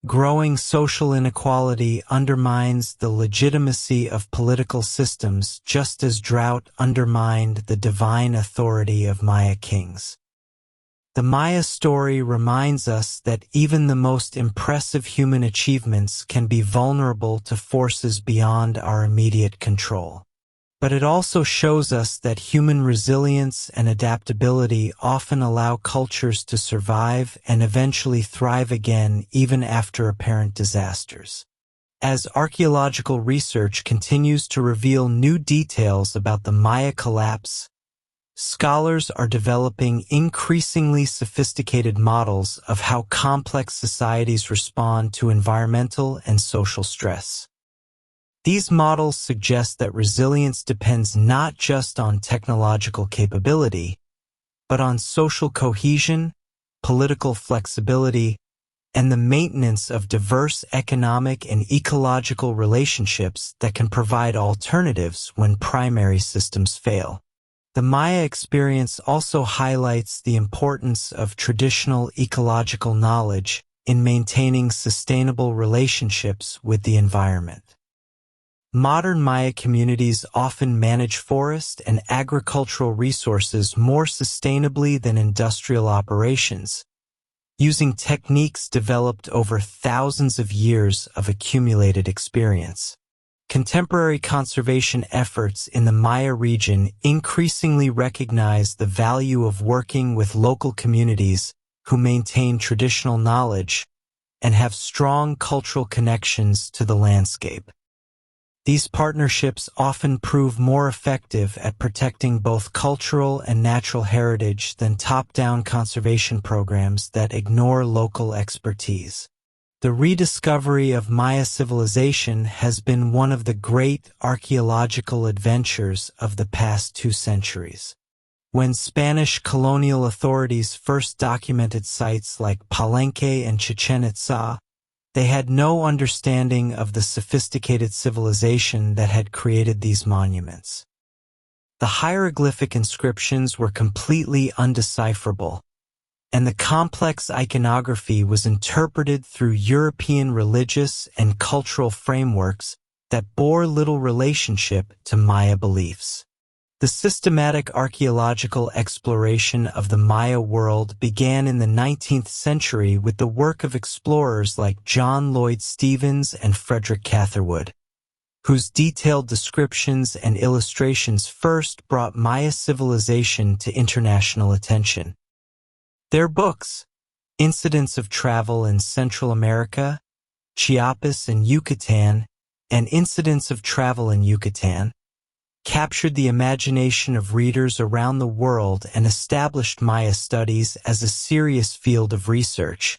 S1: Growing social inequality undermines the legitimacy of political systems, just as drought undermined the divine authority of Maya kings. The Maya story reminds us that even the most impressive human achievements can be vulnerable to forces beyond our immediate control. But it also shows us that human resilience and adaptability often allow cultures to survive and eventually thrive again even after apparent disasters. As archaeological research continues to reveal new details about the Maya collapse, scholars are developing increasingly sophisticated models of how complex societies respond to environmental and social stress. These models suggest that resilience depends not just on technological capability, but on social cohesion, political flexibility, and the maintenance of diverse economic and ecological relationships that can provide alternatives when primary systems fail. The Maya experience also highlights the importance of traditional ecological knowledge in maintaining sustainable relationships with the environment. Modern Maya communities often manage forest and agricultural resources more sustainably than industrial operations, using techniques developed over thousands of years of accumulated experience. Contemporary conservation efforts in the Maya region increasingly recognize the value of working with local communities who maintain traditional knowledge and have strong cultural connections to the landscape. These partnerships often prove more effective at protecting both cultural and natural heritage than top-down conservation programs that ignore local expertise. The rediscovery of Maya civilization has been one of the great archaeological adventures of the past 2 centuries. When Spanish colonial authorities first documented sites like Palenque and Chichen Itza, they had no understanding of the sophisticated civilization that had created these monuments. The hieroglyphic inscriptions were completely undecipherable, and the complex iconography was interpreted through European religious and cultural frameworks that bore little relationship to Maya beliefs. The systematic archaeological exploration of the Maya world began in the 19th century with the work of explorers like John Lloyd Stephens and Frederick Catherwood, whose detailed descriptions and illustrations first brought Maya civilization to international attention. Their books, Incidents of Travel in Central America, Chiapas and Yucatan, and Incidents of Travel in Yucatan, captured the imagination of readers around the world and established Maya studies as a serious field of research.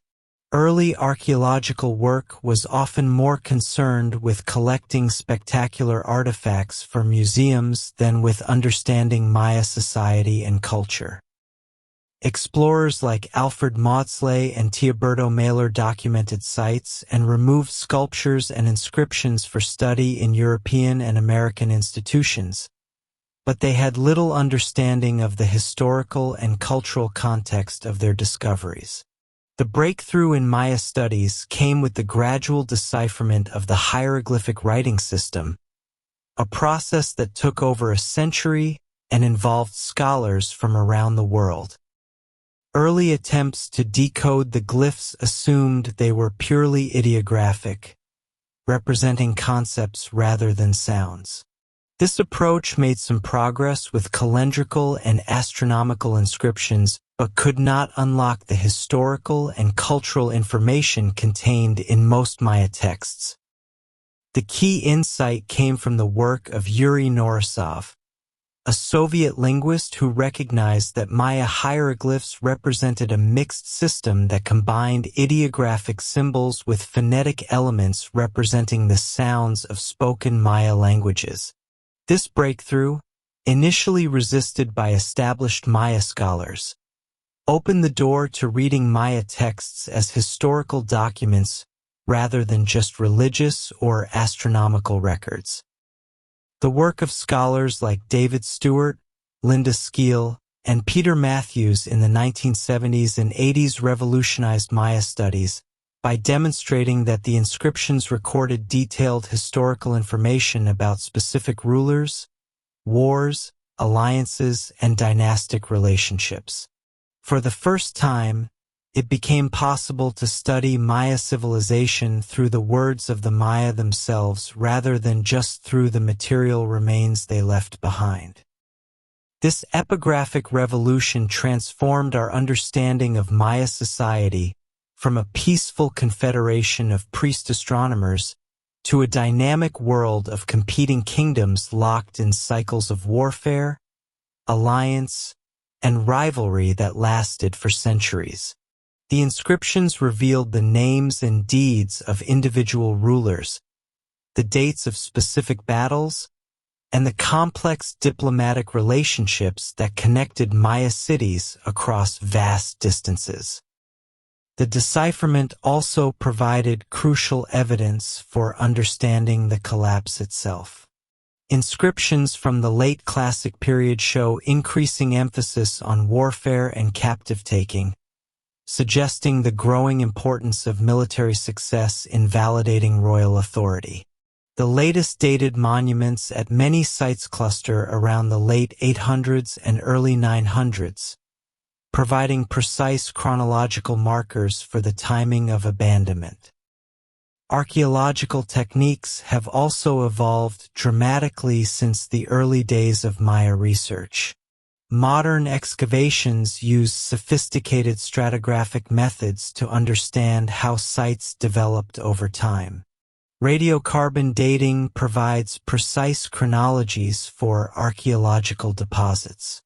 S1: Early archaeological work was often more concerned with collecting spectacular artifacts for museums than with understanding Maya society and culture. Explorers like Alfred Maudslay and Teoberto Mailer documented sites and removed sculptures and inscriptions for study in European and American institutions, but they had little understanding of the historical and cultural context of their discoveries. The breakthrough in Maya studies came with the gradual decipherment of the hieroglyphic writing system, a process that took over a century and involved scholars from around the world. Early attempts to decode the glyphs assumed they were purely ideographic, representing concepts rather than sounds. This approach made some progress with calendrical and astronomical inscriptions, but could not unlock the historical and cultural information contained in most Maya texts. The key insight came from the work of Yuri Norisov, a Soviet linguist who recognized that Maya hieroglyphs represented a mixed system that combined ideographic symbols with phonetic elements representing the sounds of spoken Maya languages. This breakthrough, initially resisted by established Maya scholars, opened the door to reading Maya texts as historical documents rather than just religious or astronomical records. The work of scholars like David Stewart, Linda Skeel, and Peter Matthews in the 1970s and 80s revolutionized Maya studies, by demonstrating that the inscriptions recorded detailed historical information about specific rulers, wars, alliances, and dynastic relationships. For the first time, it became possible to study Maya civilization through the words of the Maya themselves rather than just through the material remains they left behind. This epigraphic revolution transformed our understanding of Maya society from a peaceful confederation of priest astronomers to a dynamic world of competing kingdoms locked in cycles of warfare, alliance, and rivalry that lasted for centuries. The inscriptions revealed the names and deeds of individual rulers, the dates of specific battles, and the complex diplomatic relationships that connected Maya cities across vast distances. The decipherment also provided crucial evidence for understanding the collapse itself. Inscriptions from the late Classic period show increasing emphasis on warfare and captive-taking, suggesting the growing importance of military success in validating royal authority. The latest dated monuments at many sites cluster around the late 800s and early 900s, providing precise chronological markers for the timing of abandonment. Archaeological techniques have also evolved dramatically since the early days of Maya research. Modern excavations use sophisticated stratigraphic methods to understand how sites developed over time. Radiocarbon dating provides precise chronologies for archaeological deposits.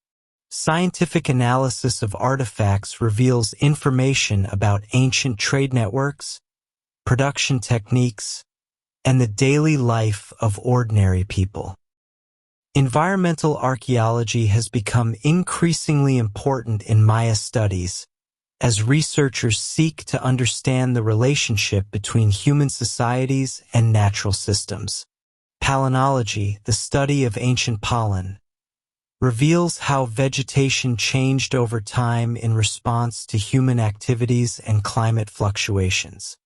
S1: Scientific analysis of artifacts reveals information about ancient trade networks, production techniques, and the daily life of ordinary people. Environmental archaeology has become increasingly important in Maya studies as researchers seek to understand the relationship between human societies and natural systems. Palynology, the study of ancient pollen, reveals how vegetation changed over time in response to human activities and climate fluctuations.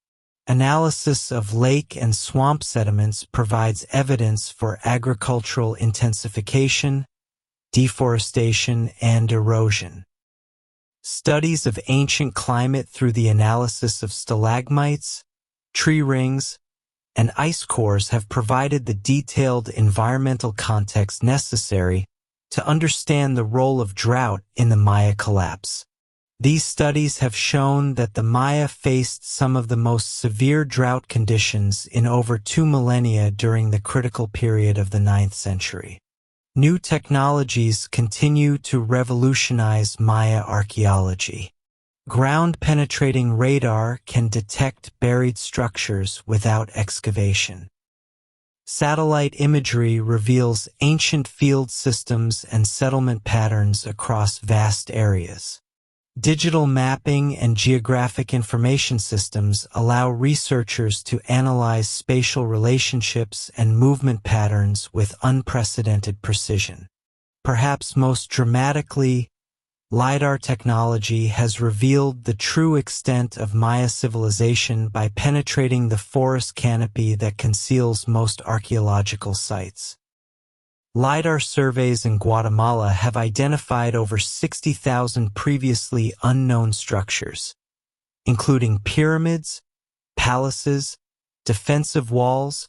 S1: Analysis of lake and swamp sediments provides evidence for agricultural intensification, deforestation, and erosion. Studies of ancient climate through the analysis of stalagmites, tree rings, and ice cores have provided the detailed environmental context necessary to understand the role of drought in the Maya collapse. These studies have shown that the Maya faced some of the most severe drought conditions in over 2 millennia during the critical period of the 9th century. New technologies continue to revolutionize Maya archaeology. Ground-penetrating radar can detect buried structures without excavation. Satellite imagery reveals ancient field systems and settlement patterns across vast areas. Digital mapping and geographic information systems allow researchers to analyze spatial relationships and movement patterns with unprecedented precision. Perhaps most dramatically, LiDAR technology has revealed the true extent of Maya civilization by penetrating the forest canopy that conceals most archaeological sites. LiDAR surveys in Guatemala have identified over 60,000 previously unknown structures, including pyramids, palaces, defensive walls,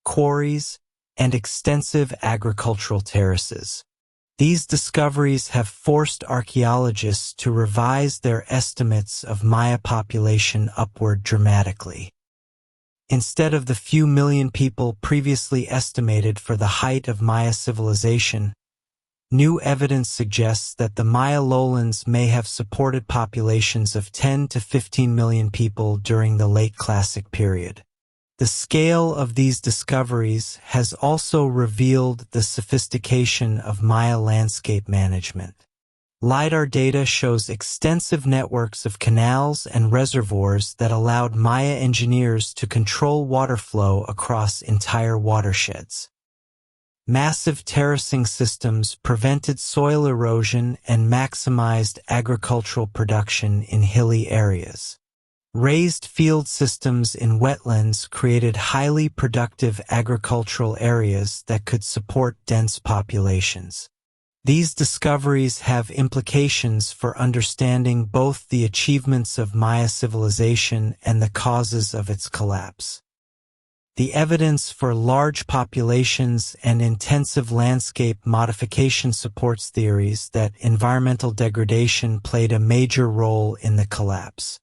S1: quarries, and extensive agricultural terraces. These discoveries have forced archaeologists to revise their estimates of Maya population upward dramatically. Instead of the few million people previously estimated for the height of Maya civilization, new evidence suggests that the Maya lowlands may have supported populations of 10 to 15 million people during the late Classic period. The scale of these discoveries has also revealed the sophistication of Maya landscape management. LiDAR data shows extensive networks of canals and reservoirs that allowed Maya engineers to control water flow across entire watersheds. Massive terracing systems prevented soil erosion and maximized agricultural production in hilly areas. Raised field systems in wetlands created highly productive agricultural areas that could support dense populations. These discoveries have implications for understanding both the achievements of Maya civilization and the causes of its collapse. The evidence for large populations and intensive landscape modification supports theories that environmental degradation played a major role in the collapse.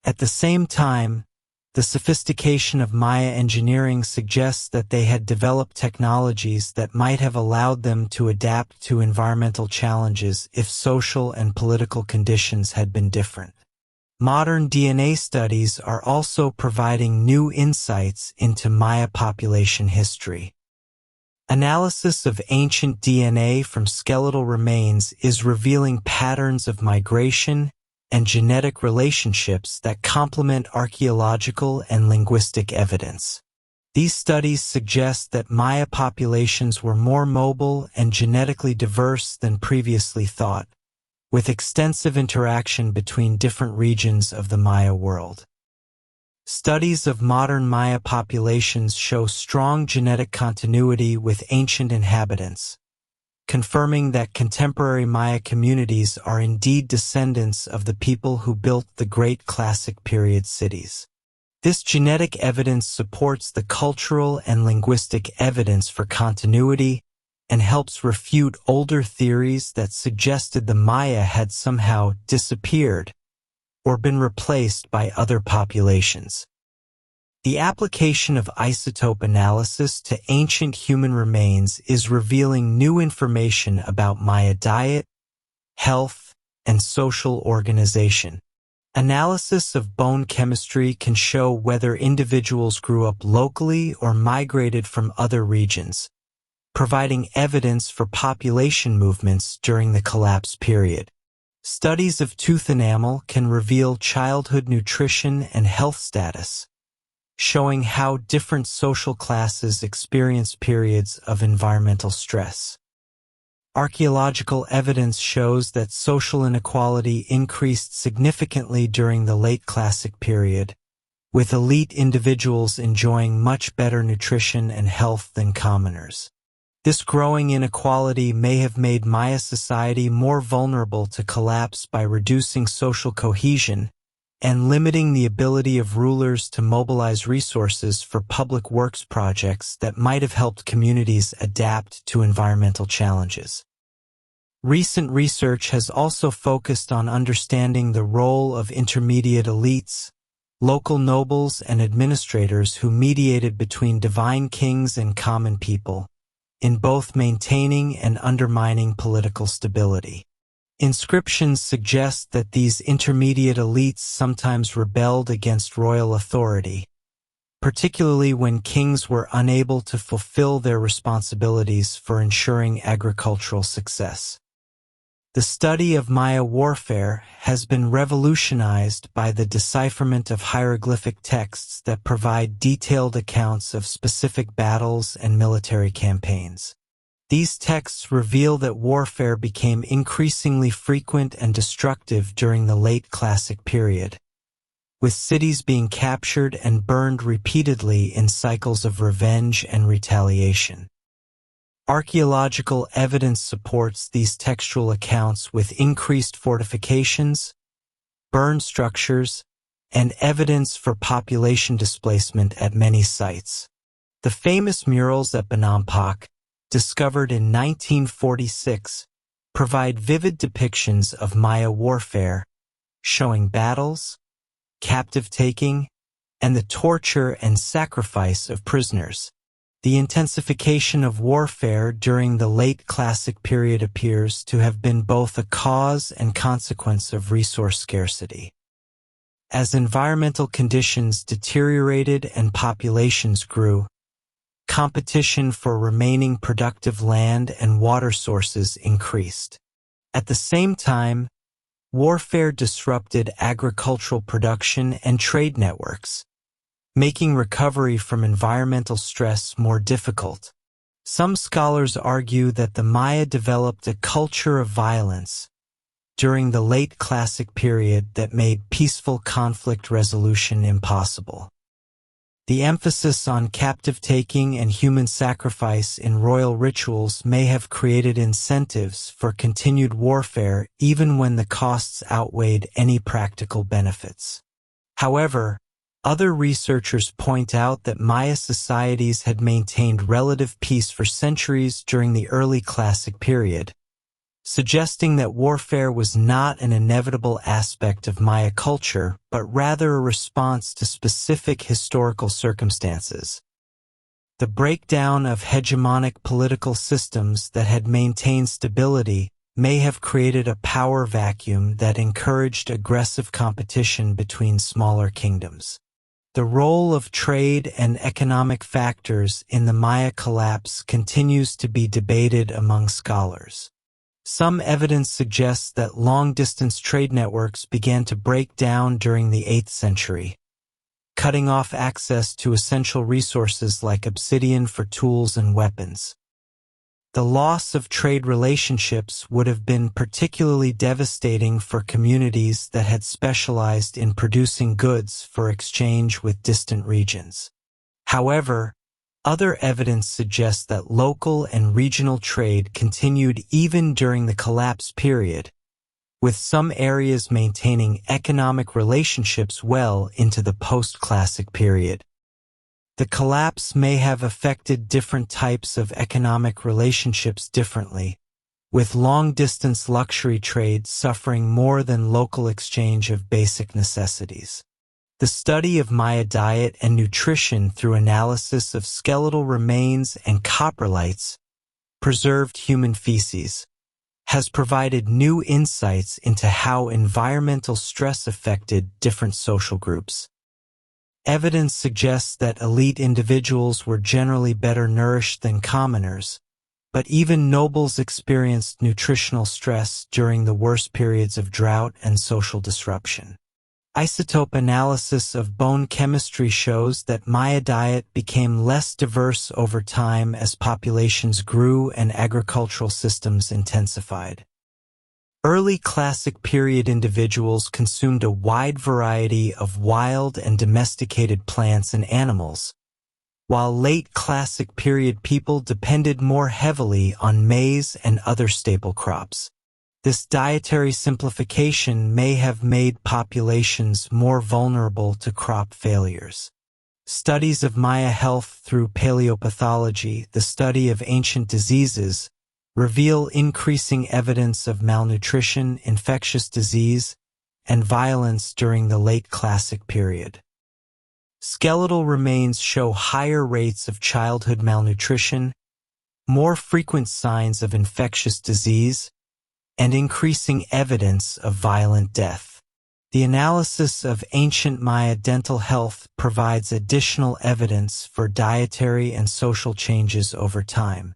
S1: At the same time, the sophistication of Maya engineering suggests that they had developed technologies that might have allowed them to adapt to environmental challenges if social and political conditions had been different. Modern DNA studies are also providing new insights into Maya population history. Analysis of ancient DNA from skeletal remains is revealing patterns of migration and genetic relationships that complement archaeological and linguistic evidence. These studies suggest that Maya populations were more mobile and genetically diverse than previously thought, with extensive interaction between different regions of the Maya world. Studies of modern Maya populations show strong genetic continuity with ancient inhabitants, confirming that contemporary Maya communities are indeed descendants of the people who built the great classic period cities. This genetic evidence supports the cultural and linguistic evidence for continuity and helps refute older theories that suggested the Maya had somehow disappeared or been replaced by other populations. The application of isotope analysis to ancient human remains is revealing new information about Maya diet, health, and social organization. Analysis of bone chemistry can show whether individuals grew up locally or migrated from other regions, providing evidence for population movements during the collapse period. Studies of tooth enamel can reveal childhood nutrition and health status, showing how different social classes experience periods of environmental stress. Archaeological evidence shows that social inequality increased significantly during the late Classic period, with elite individuals enjoying much better nutrition and health than commoners. This growing inequality may have made Maya society more vulnerable to collapse by reducing social cohesion and limiting the ability of rulers to mobilize resources for public works projects that might have helped communities adapt to environmental challenges. Recent research has also focused on understanding the role of intermediate elites, local nobles and administrators who mediated between divine kings and common people, in both maintaining and undermining political stability. Inscriptions suggest that these intermediate elites sometimes rebelled against royal authority, particularly when kings were unable to fulfill their responsibilities for ensuring agricultural success. The study of Maya warfare has been revolutionized by the decipherment of hieroglyphic texts that provide detailed accounts of specific battles and military campaigns. These texts reveal that warfare became increasingly frequent and destructive during the late Classic period, with cities being captured and burned repeatedly in cycles of revenge and retaliation. Archaeological evidence supports these textual accounts with increased fortifications, burned structures, and evidence for population displacement at many sites. The famous murals at Bonampak, discovered in 1946, provide vivid depictions of Maya warfare, showing battles, captive taking, and the torture and sacrifice of prisoners. The intensification of warfare during the late Classic period appears to have been both a cause and consequence of resource scarcity. As environmental conditions deteriorated and populations grew, competition for remaining productive land and water sources increased. At the same time, warfare disrupted agricultural production and trade networks, making recovery from environmental stress more difficult. Some scholars argue that the Maya developed a culture of violence, during the late Classic period that made peaceful conflict resolution impossible. The emphasis on captive-taking and human sacrifice in royal rituals may have created incentives for continued warfare even when the costs outweighed any practical benefits. However, other researchers point out that Maya societies had maintained relative peace for centuries during the early Classic period, suggesting that warfare was not an inevitable aspect of Maya culture, but rather a response to specific historical circumstances. The breakdown of hegemonic political systems that had maintained stability may have created a power vacuum that encouraged aggressive competition between smaller kingdoms. The role of trade and economic factors in the Maya collapse continues to be debated among scholars. Some evidence suggests that long-distance trade networks began to break down during the 8th century, cutting off access to essential resources like obsidian for tools and weapons. The loss of trade relationships would have been particularly devastating for communities that had specialized in producing goods for exchange with distant regions. However, other evidence suggests that local and regional trade continued even during the collapse period, with some areas maintaining economic relationships well into the post-Classic period. The collapse may have affected different types of economic relationships differently, with long-distance luxury trade suffering more than local exchange of basic necessities. The study of Maya diet and nutrition through analysis of skeletal remains and coprolites, preserved human feces, has provided new insights into how environmental stress affected different social groups. Evidence suggests that elite individuals were generally better nourished than commoners, but even nobles experienced nutritional stress during the worst periods of drought and social disruption. Isotope analysis of bone chemistry shows that Maya diet became less diverse over time as populations grew and agricultural systems intensified. Early Classic period individuals consumed a wide variety of wild and domesticated plants and animals, while late Classic period people depended more heavily on maize and other staple crops. This dietary simplification may have made populations more vulnerable to crop failures. Studies of Maya health through paleopathology, the study of ancient diseases, reveal increasing evidence of malnutrition, infectious disease, and violence during the late Classic period. Skeletal remains show higher rates of childhood malnutrition, more frequent signs of infectious disease, and increasing evidence of violent death. The analysis of ancient Maya dental health provides additional evidence for dietary and social changes over time.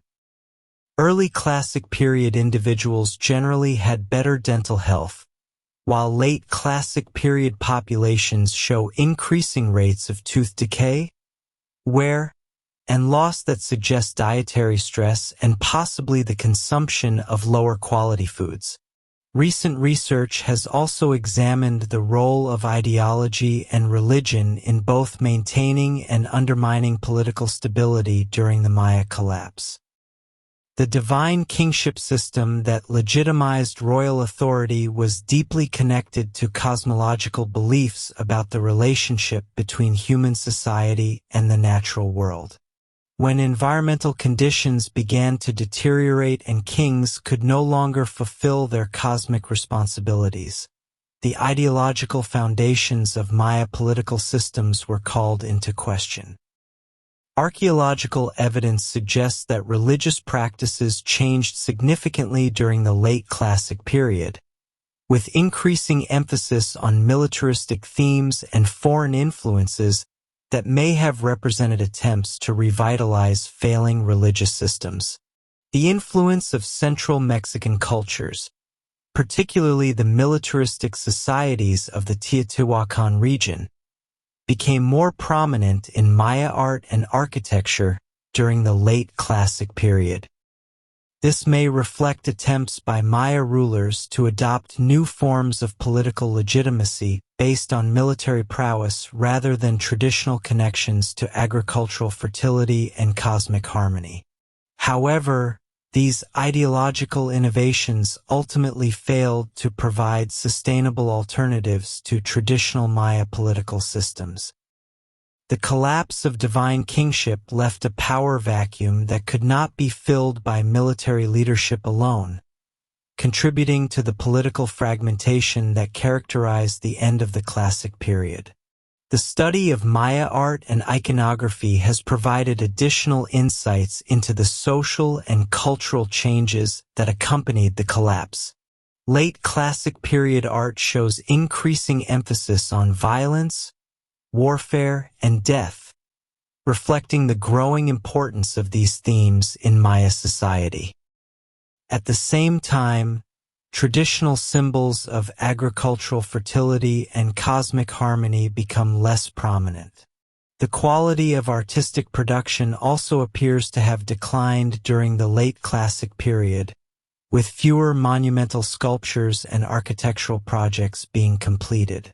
S1: Early Classic period individuals generally had better dental health, while late Classic period populations show increasing rates of tooth decay, wear, and loss that suggest dietary stress and possibly the consumption of lower quality foods. Recent research has also examined the role of ideology and religion in both maintaining and undermining political stability during the Maya collapse. The divine kingship system that legitimized royal authority was deeply connected to cosmological beliefs about the relationship between human society and the natural world. When environmental conditions began to deteriorate and kings could no longer fulfill their cosmic responsibilities, the ideological foundations of Maya political systems were called into question. Archaeological evidence suggests that religious practices changed significantly during the late Classic period, with increasing emphasis on militaristic themes and foreign influences that may have represented attempts to revitalize failing religious systems. The influence of Central Mexican cultures, particularly the militaristic societies of the Teotihuacan region, became more prominent in Maya art and architecture during the late Classic period. This may reflect attempts by Maya rulers to adopt new forms of political legitimacy based on military prowess rather than traditional connections to agricultural fertility and cosmic harmony. However, these ideological innovations ultimately failed to provide sustainable alternatives to traditional Maya political systems. The collapse of divine kingship left a power vacuum that could not be filled by military leadership alone, contributing to the political fragmentation that characterized the end of the classic period. The study of Maya art and iconography has provided additional insights into the social and cultural changes that accompanied the collapse. Late classic period art shows increasing emphasis on violence, warfare, and death, reflecting the growing importance of these themes in Maya society. At the same time, traditional symbols of agricultural fertility and cosmic harmony become less prominent. The quality of artistic production also appears to have declined during the late classic period, with fewer monumental sculptures and architectural projects being completed.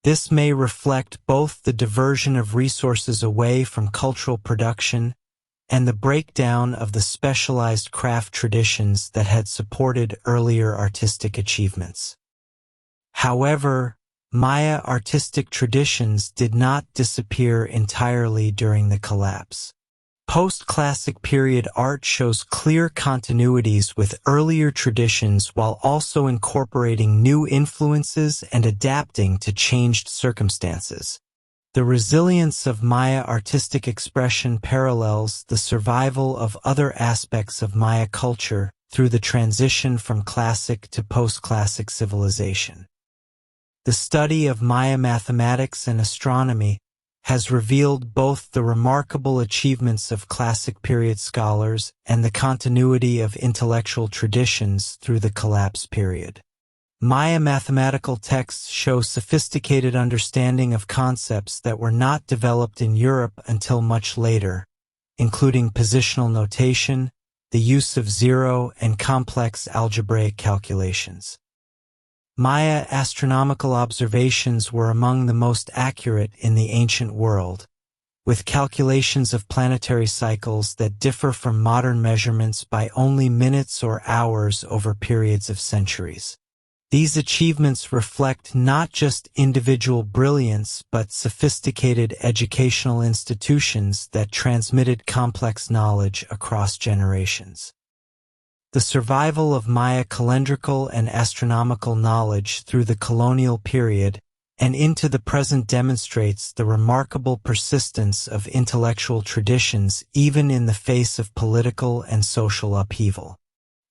S1: This may reflect both the diversion of resources away from cultural production and the breakdown of the specialized craft traditions that had supported earlier artistic achievements. However, Maya artistic traditions did not disappear entirely during the collapse. Post-classic period art shows clear continuities with earlier traditions while also incorporating new influences and adapting to changed circumstances. The resilience of Maya artistic expression parallels the survival of other aspects of Maya culture through the transition from classic to post-classic civilization. The study of Maya mathematics and astronomy has revealed both the remarkable achievements of classic period scholars and the continuity of intellectual traditions through the collapse period. Maya mathematical texts show sophisticated understanding of concepts that were not developed in Europe until much later, including positional notation, the use of zero, and complex algebraic calculations. Maya astronomical observations were among the most accurate in the ancient world, with calculations of planetary cycles that differ from modern measurements by only minutes or hours over periods of centuries. These achievements reflect not just individual brilliance but sophisticated educational institutions that transmitted complex knowledge across generations. The survival of Maya calendrical and astronomical knowledge through the colonial period and into the present demonstrates the remarkable persistence of intellectual traditions even in the face of political and social upheaval.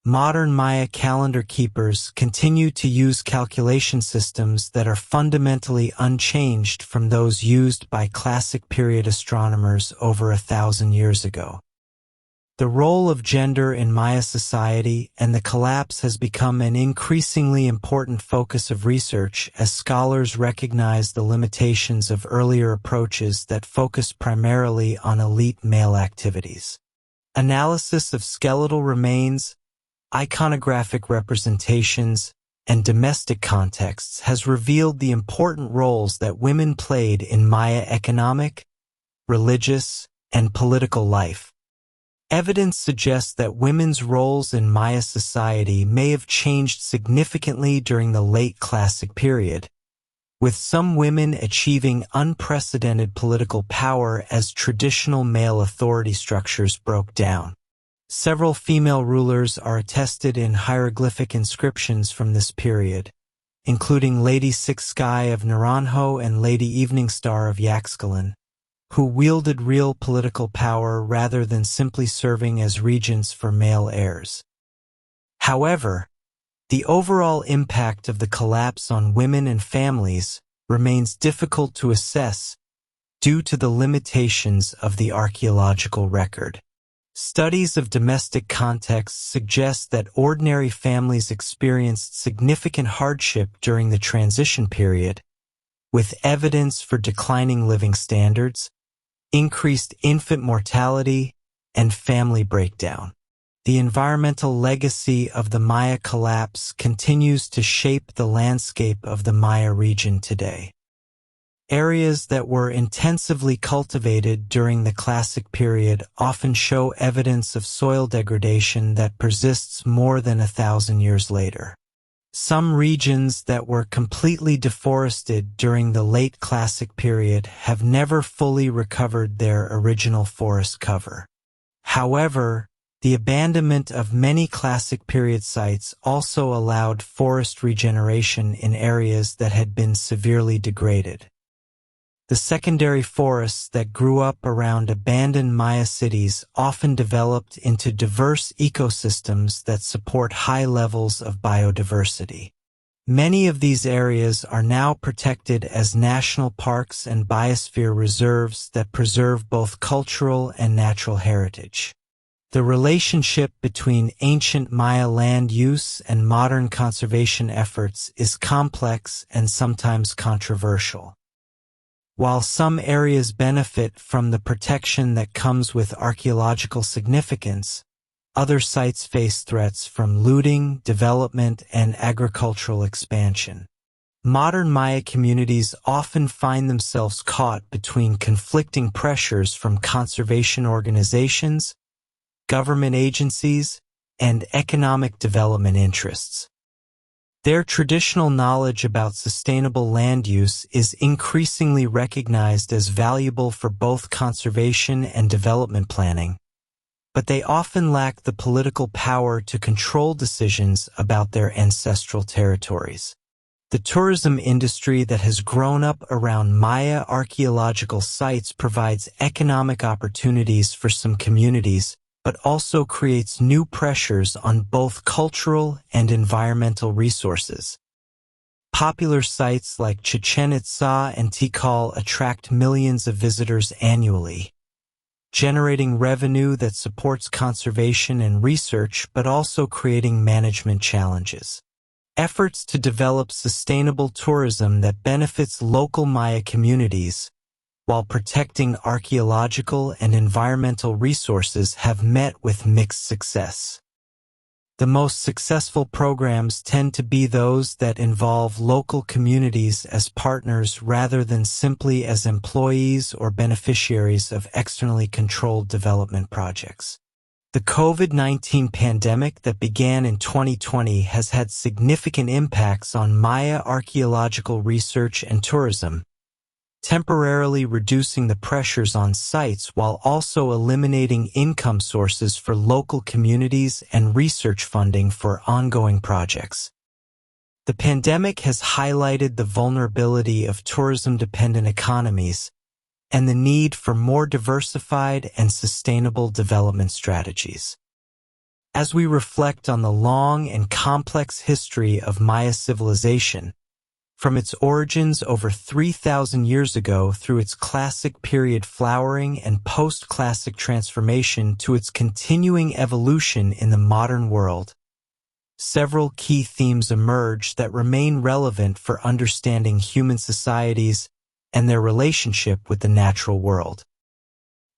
S1: Modern Maya calendar keepers continue to use calculation systems that are fundamentally unchanged from those used by classic period astronomers over 1,000 years ago. The role of gender in Maya society and the collapse has become an increasingly important focus of research as scholars recognize the limitations of earlier approaches that focus primarily on elite male activities. Analysis of skeletal remains, iconographic representations, and domestic contexts has revealed the important roles that women played in Maya economic, religious, and political life. Evidence suggests that women's roles in Maya society may have changed significantly during the late classic period, with some women achieving unprecedented political power as traditional male authority structures broke down. Several female rulers are attested in hieroglyphic inscriptions from this period, including Lady Six Sky of Naranjo and Lady Evening Star of Yaxchilan, who wielded real political power rather than simply serving as regents for male heirs. However, the overall impact of the collapse on women and families remains difficult to assess due to the limitations of the archaeological record. Studies of domestic contexts suggest that ordinary families experienced significant hardship during the transition period, with evidence for declining living standards, increased infant mortality, and family breakdown. the environmental legacy of the Maya collapse continues to shape the landscape of the Maya region today. Areas that were intensively cultivated during the Classic period often show evidence of soil degradation that persists more than 1,000 years later. Some regions that were completely deforested during the late Classic period have never fully recovered their original forest cover. However, the abandonment of many Classic period sites also allowed forest regeneration in areas that had been severely degraded. The secondary forests that grew up around abandoned Maya cities often developed into diverse ecosystems that support high levels of biodiversity. Many of these areas are now protected as national parks and biosphere reserves that preserve both cultural and natural heritage. The relationship between ancient Maya land use and modern conservation efforts is complex and sometimes controversial. While some areas benefit from the protection that comes with archaeological significance, other sites face threats from looting, development, and agricultural expansion. Modern Maya communities often find themselves caught between conflicting pressures from conservation organizations, government agencies, and economic development interests. Their traditional knowledge about sustainable land use is increasingly recognized as valuable for both conservation and development planning, but they often lack the political power to control decisions about their ancestral territories. The tourism industry that has grown up around Maya archaeological sites provides economic opportunities for some communities, but also creates new pressures on both cultural and environmental resources. Popular sites like Chichen Itza and Tikal attract millions of visitors annually, generating revenue that supports conservation and research but also creating management challenges. Efforts to develop sustainable tourism that benefits local Maya communities while protecting archaeological and environmental resources have met with mixed success. The most successful programs tend to be those that involve local communities as partners rather than simply as employees or beneficiaries of externally controlled development projects. The COVID-19 pandemic that began in 2020 has had significant impacts on Maya archaeological research and tourism, temporarily reducing the pressures on sites while also eliminating income sources for local communities and research funding for ongoing projects. The pandemic has highlighted the vulnerability of tourism-dependent economies and the need for more diversified and sustainable development strategies. As we reflect on the long and complex history of Maya civilization, from its origins over 3,000 years ago through its Classic period flowering and post-Classic transformation to its continuing evolution in the modern world, several key themes emerge that remain relevant for understanding human societies and their relationship with the natural world.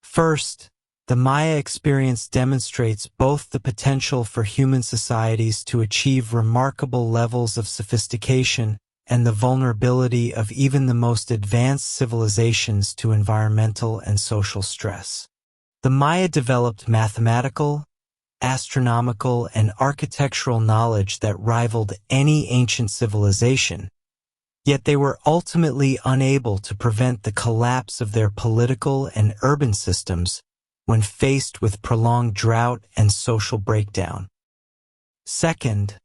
S1: First, the Maya experience demonstrates both the potential for human societies to achieve remarkable levels of sophistication and the vulnerability of even the most advanced civilizations to environmental and social stress. The Maya developed mathematical, astronomical, and architectural knowledge that rivaled any ancient civilization, yet they were ultimately unable to prevent the collapse of their political and urban systems when faced with prolonged drought and social breakdown. Second,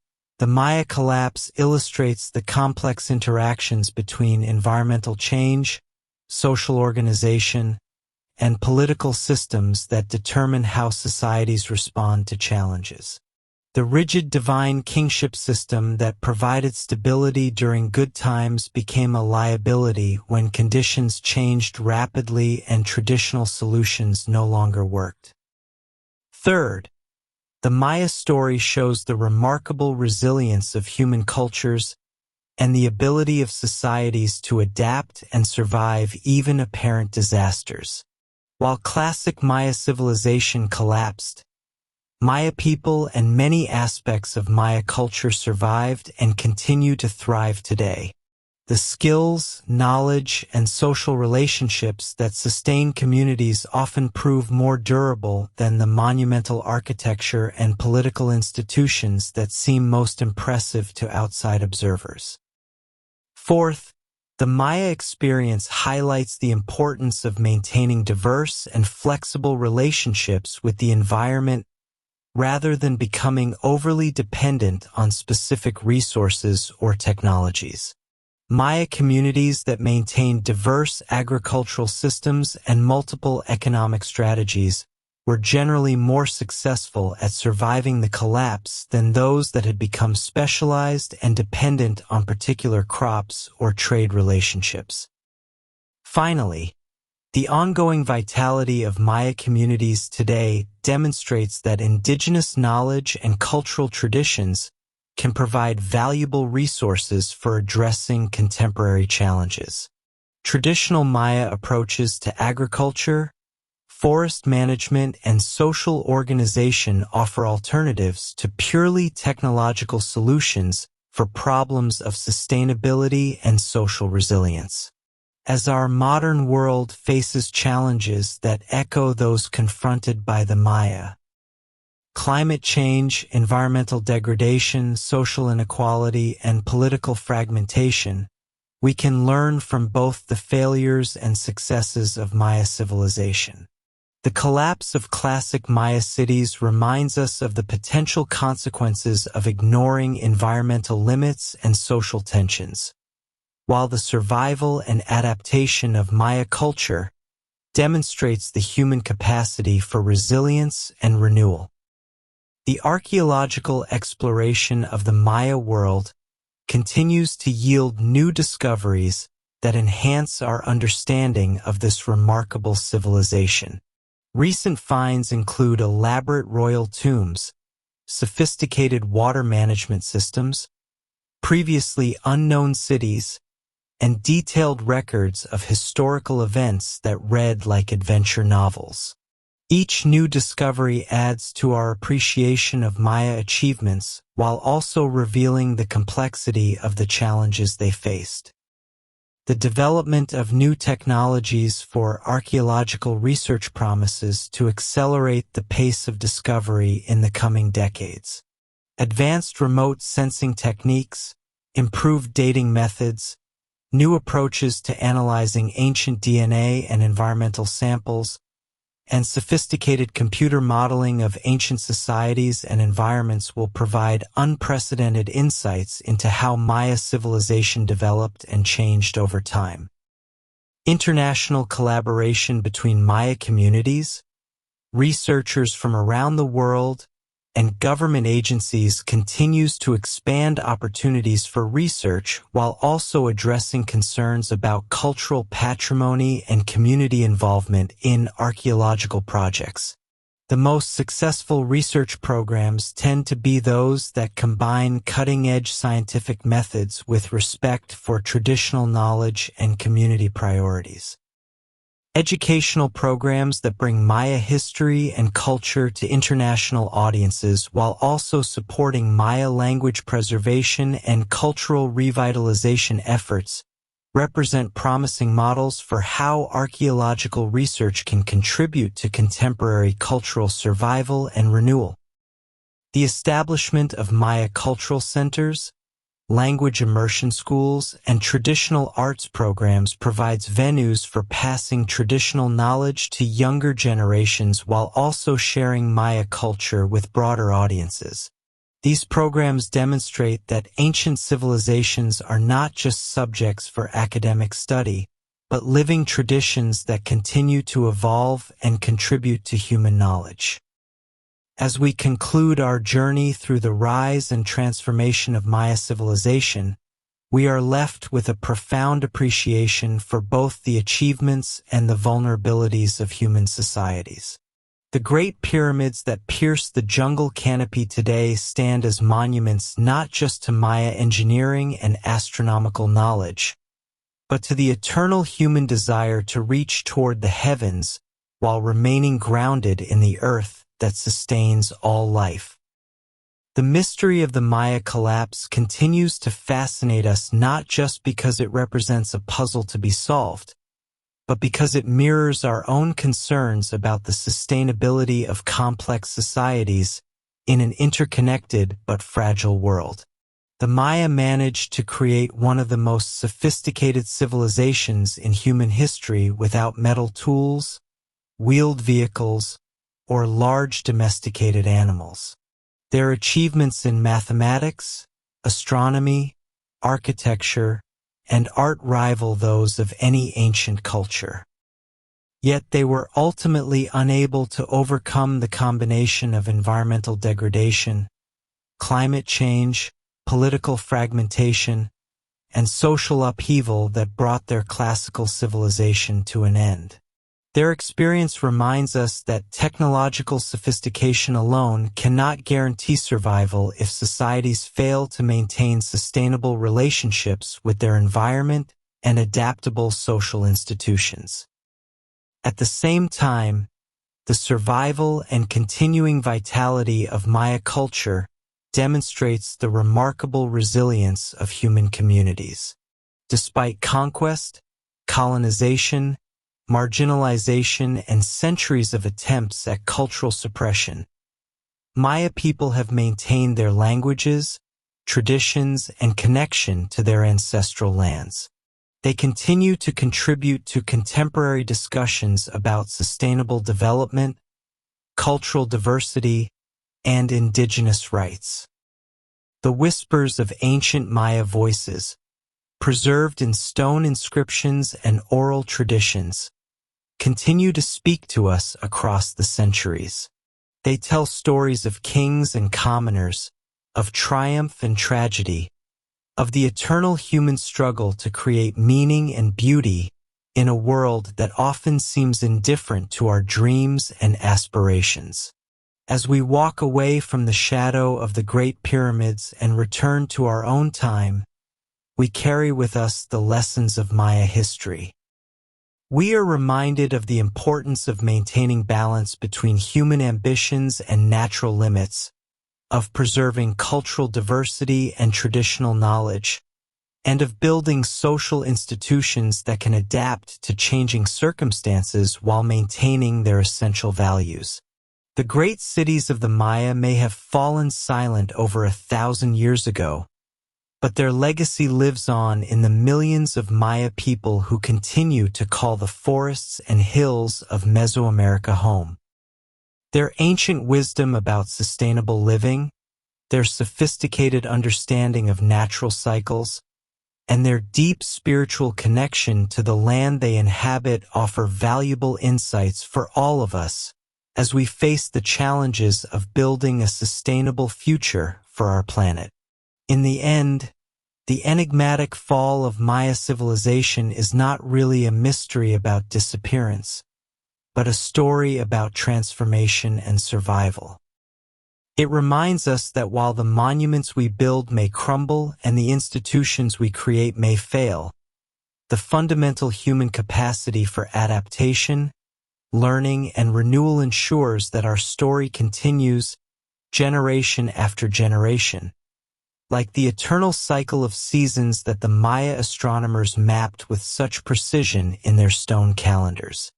S1: the Maya collapse illustrates the complex interactions between environmental change, social organization, and political systems that determine how societies respond to challenges. The rigid divine kingship system that provided stability during good times became a liability when conditions changed rapidly and traditional solutions no longer worked. Third, the Maya story shows the remarkable resilience of human cultures and the ability of societies to adapt and survive even apparent disasters. While classic Maya civilization collapsed, Maya people and many aspects of Maya culture survived and continue to thrive today. The skills, knowledge, and social relationships that sustain communities often prove more durable than the monumental architecture and political institutions that seem most impressive to outside observers. Fourth, the Maya experience highlights the importance of maintaining diverse and flexible relationships with the environment rather than becoming overly dependent on specific resources or technologies. Maya communities that maintained diverse agricultural systems and multiple economic strategies were generally more successful at surviving the collapse than those that had become specialized and dependent on particular crops or trade relationships. Finally, the ongoing vitality of Maya communities today demonstrates that indigenous knowledge and cultural traditions can provide valuable resources for addressing contemporary challenges. Traditional Maya approaches to agriculture, forest management, and social organization offer alternatives to purely technological solutions for problems of sustainability and social resilience. As our modern world faces challenges that echo those confronted by the Maya, climate change, environmental degradation, social inequality, and political fragmentation, we can learn from both the failures and successes of Maya civilization. The collapse of classic Maya cities reminds us of the potential consequences of ignoring environmental limits and social tensions, while the survival and adaptation of Maya culture demonstrates the human capacity for resilience and renewal. The archaeological exploration of the Maya world continues to yield new discoveries that enhance our understanding of this remarkable civilization. Recent finds include elaborate royal tombs, sophisticated water management systems, previously unknown cities, and detailed records of historical events that read like adventure novels. Each new discovery adds to our appreciation of Maya achievements while also revealing the complexity of the challenges they faced. The development of new technologies for archaeological research promises to accelerate the pace of discovery in the coming decades. Advanced remote sensing techniques, improved dating methods, new approaches to analyzing ancient DNA and environmental samples, and sophisticated computer modeling of ancient societies and environments will provide unprecedented insights into how Maya civilization developed and changed over time. International collaboration between Maya communities, researchers from around the world, and government agencies continues to expand opportunities for research while also addressing concerns about cultural patrimony and community involvement in archaeological projects. The most successful research programs tend to be those that combine cutting-edge scientific methods with respect for traditional knowledge and community priorities. Educational programs that bring Maya history and culture to international audiences while also supporting Maya language preservation and cultural revitalization efforts represent promising models for how archaeological research can contribute to contemporary cultural survival and renewal. The establishment of Maya cultural centers, language immersion schools, and traditional arts programs provides venues for passing traditional knowledge to younger generations while also sharing Maya culture with broader audiences. These programs demonstrate that ancient civilizations are not just subjects for academic study, but living traditions that continue to evolve and contribute to human knowledge. As we conclude our journey through the rise and transformation of Maya civilization, we are left with a profound appreciation for both the achievements and the vulnerabilities of human societies. The Great Pyramids that pierce the jungle canopy today stand as monuments not just to Maya engineering and astronomical knowledge, but to the eternal human desire to reach toward the heavens while remaining grounded in the earth that sustains all life. The mystery of the Maya collapse continues to fascinate us not just because it represents a puzzle to be solved, but because it mirrors our own concerns about the sustainability of complex societies in an interconnected but fragile world. The Maya managed to create one of the most sophisticated civilizations in human history without metal tools, wheeled vehicles, or large domesticated animals. Their achievements in mathematics, astronomy, architecture, and art rival those of any ancient culture. Yet they were ultimately unable to overcome the combination of environmental degradation, climate change, political fragmentation, and social upheaval that brought their classical civilization to an end. Their experience reminds us that technological sophistication alone cannot guarantee survival if societies fail to maintain sustainable relationships with their environment and adaptable social institutions. At the same time, the survival and continuing vitality of Maya culture demonstrates the remarkable resilience of human communities. Despite conquest, colonization, marginalization, and centuries of attempts at cultural suppression, Maya people have maintained their languages, traditions, and connection to their ancestral lands. They continue to contribute to contemporary discussions about sustainable development, cultural diversity, and indigenous rights. The whispers of ancient Maya voices, preserved in stone inscriptions and oral traditions, continue to speak to us across the centuries. They tell stories of kings and commoners, of triumph and tragedy, of the eternal human struggle to create meaning and beauty in a world that often seems indifferent to our dreams and aspirations. As we walk away from the shadow of the Great Pyramids and return to our own time, we carry with us the lessons of Maya history. We are reminded of the importance of maintaining balance between human ambitions and natural limits, of preserving cultural diversity and traditional knowledge, and of building social institutions that can adapt to changing circumstances while maintaining their essential values. The great cities of the Maya may have fallen silent over 1,000 years ago, but their legacy lives on in the millions of Maya people who continue to call the forests and hills of Mesoamerica home. Their ancient wisdom about sustainable living, their sophisticated understanding of natural cycles, and their deep spiritual connection to the land they inhabit offer valuable insights for all of us as we face the challenges of building a sustainable future for our planet. In the end, the enigmatic fall of Maya civilization is not really a mystery about disappearance, but a story about transformation and survival. It reminds us that while the monuments we build may crumble and the institutions we create may fail, the fundamental human capacity for adaptation, learning, and renewal ensures that our story continues generation after generation, like the eternal cycle of seasons that the Maya astronomers mapped with such precision in their stone calendars.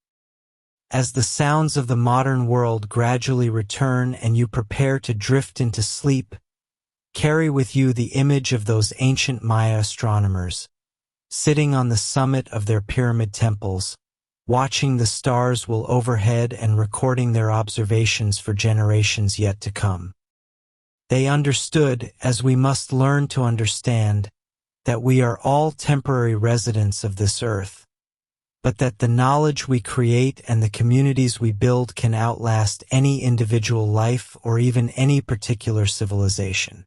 S1: As the sounds of the modern world gradually return and you prepare to drift into sleep, carry with you the image of those ancient Maya astronomers, sitting on the summit of their pyramid temples, watching the stars will overhead and recording their observations for generations yet to come. They understood, as we must learn to understand, that we are all temporary residents of this earth, but that the knowledge we create and the communities we build can outlast any individual life or even any particular civilization.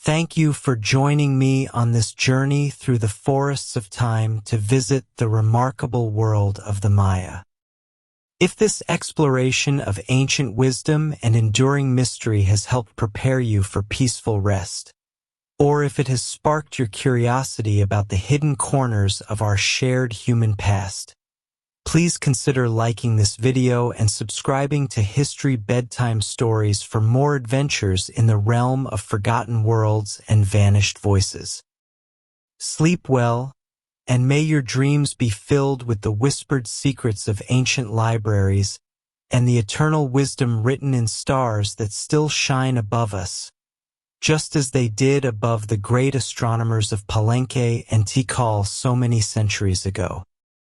S1: Thank you for joining me on this journey through the forests of time to visit the remarkable world of the Maya. If this exploration of ancient wisdom and enduring mystery has helped prepare you for peaceful rest, or if it has sparked your curiosity about the hidden corners of our shared human past, Please consider liking this video and subscribing to History Bedtime Stories for more adventures in the realm of forgotten worlds and vanished voices. Sleep well, and may your dreams be filled with the whispered secrets of ancient libraries and the eternal wisdom written in stars that still shine above us, just as they did above the great astronomers of Palenque and Tikal so many centuries ago.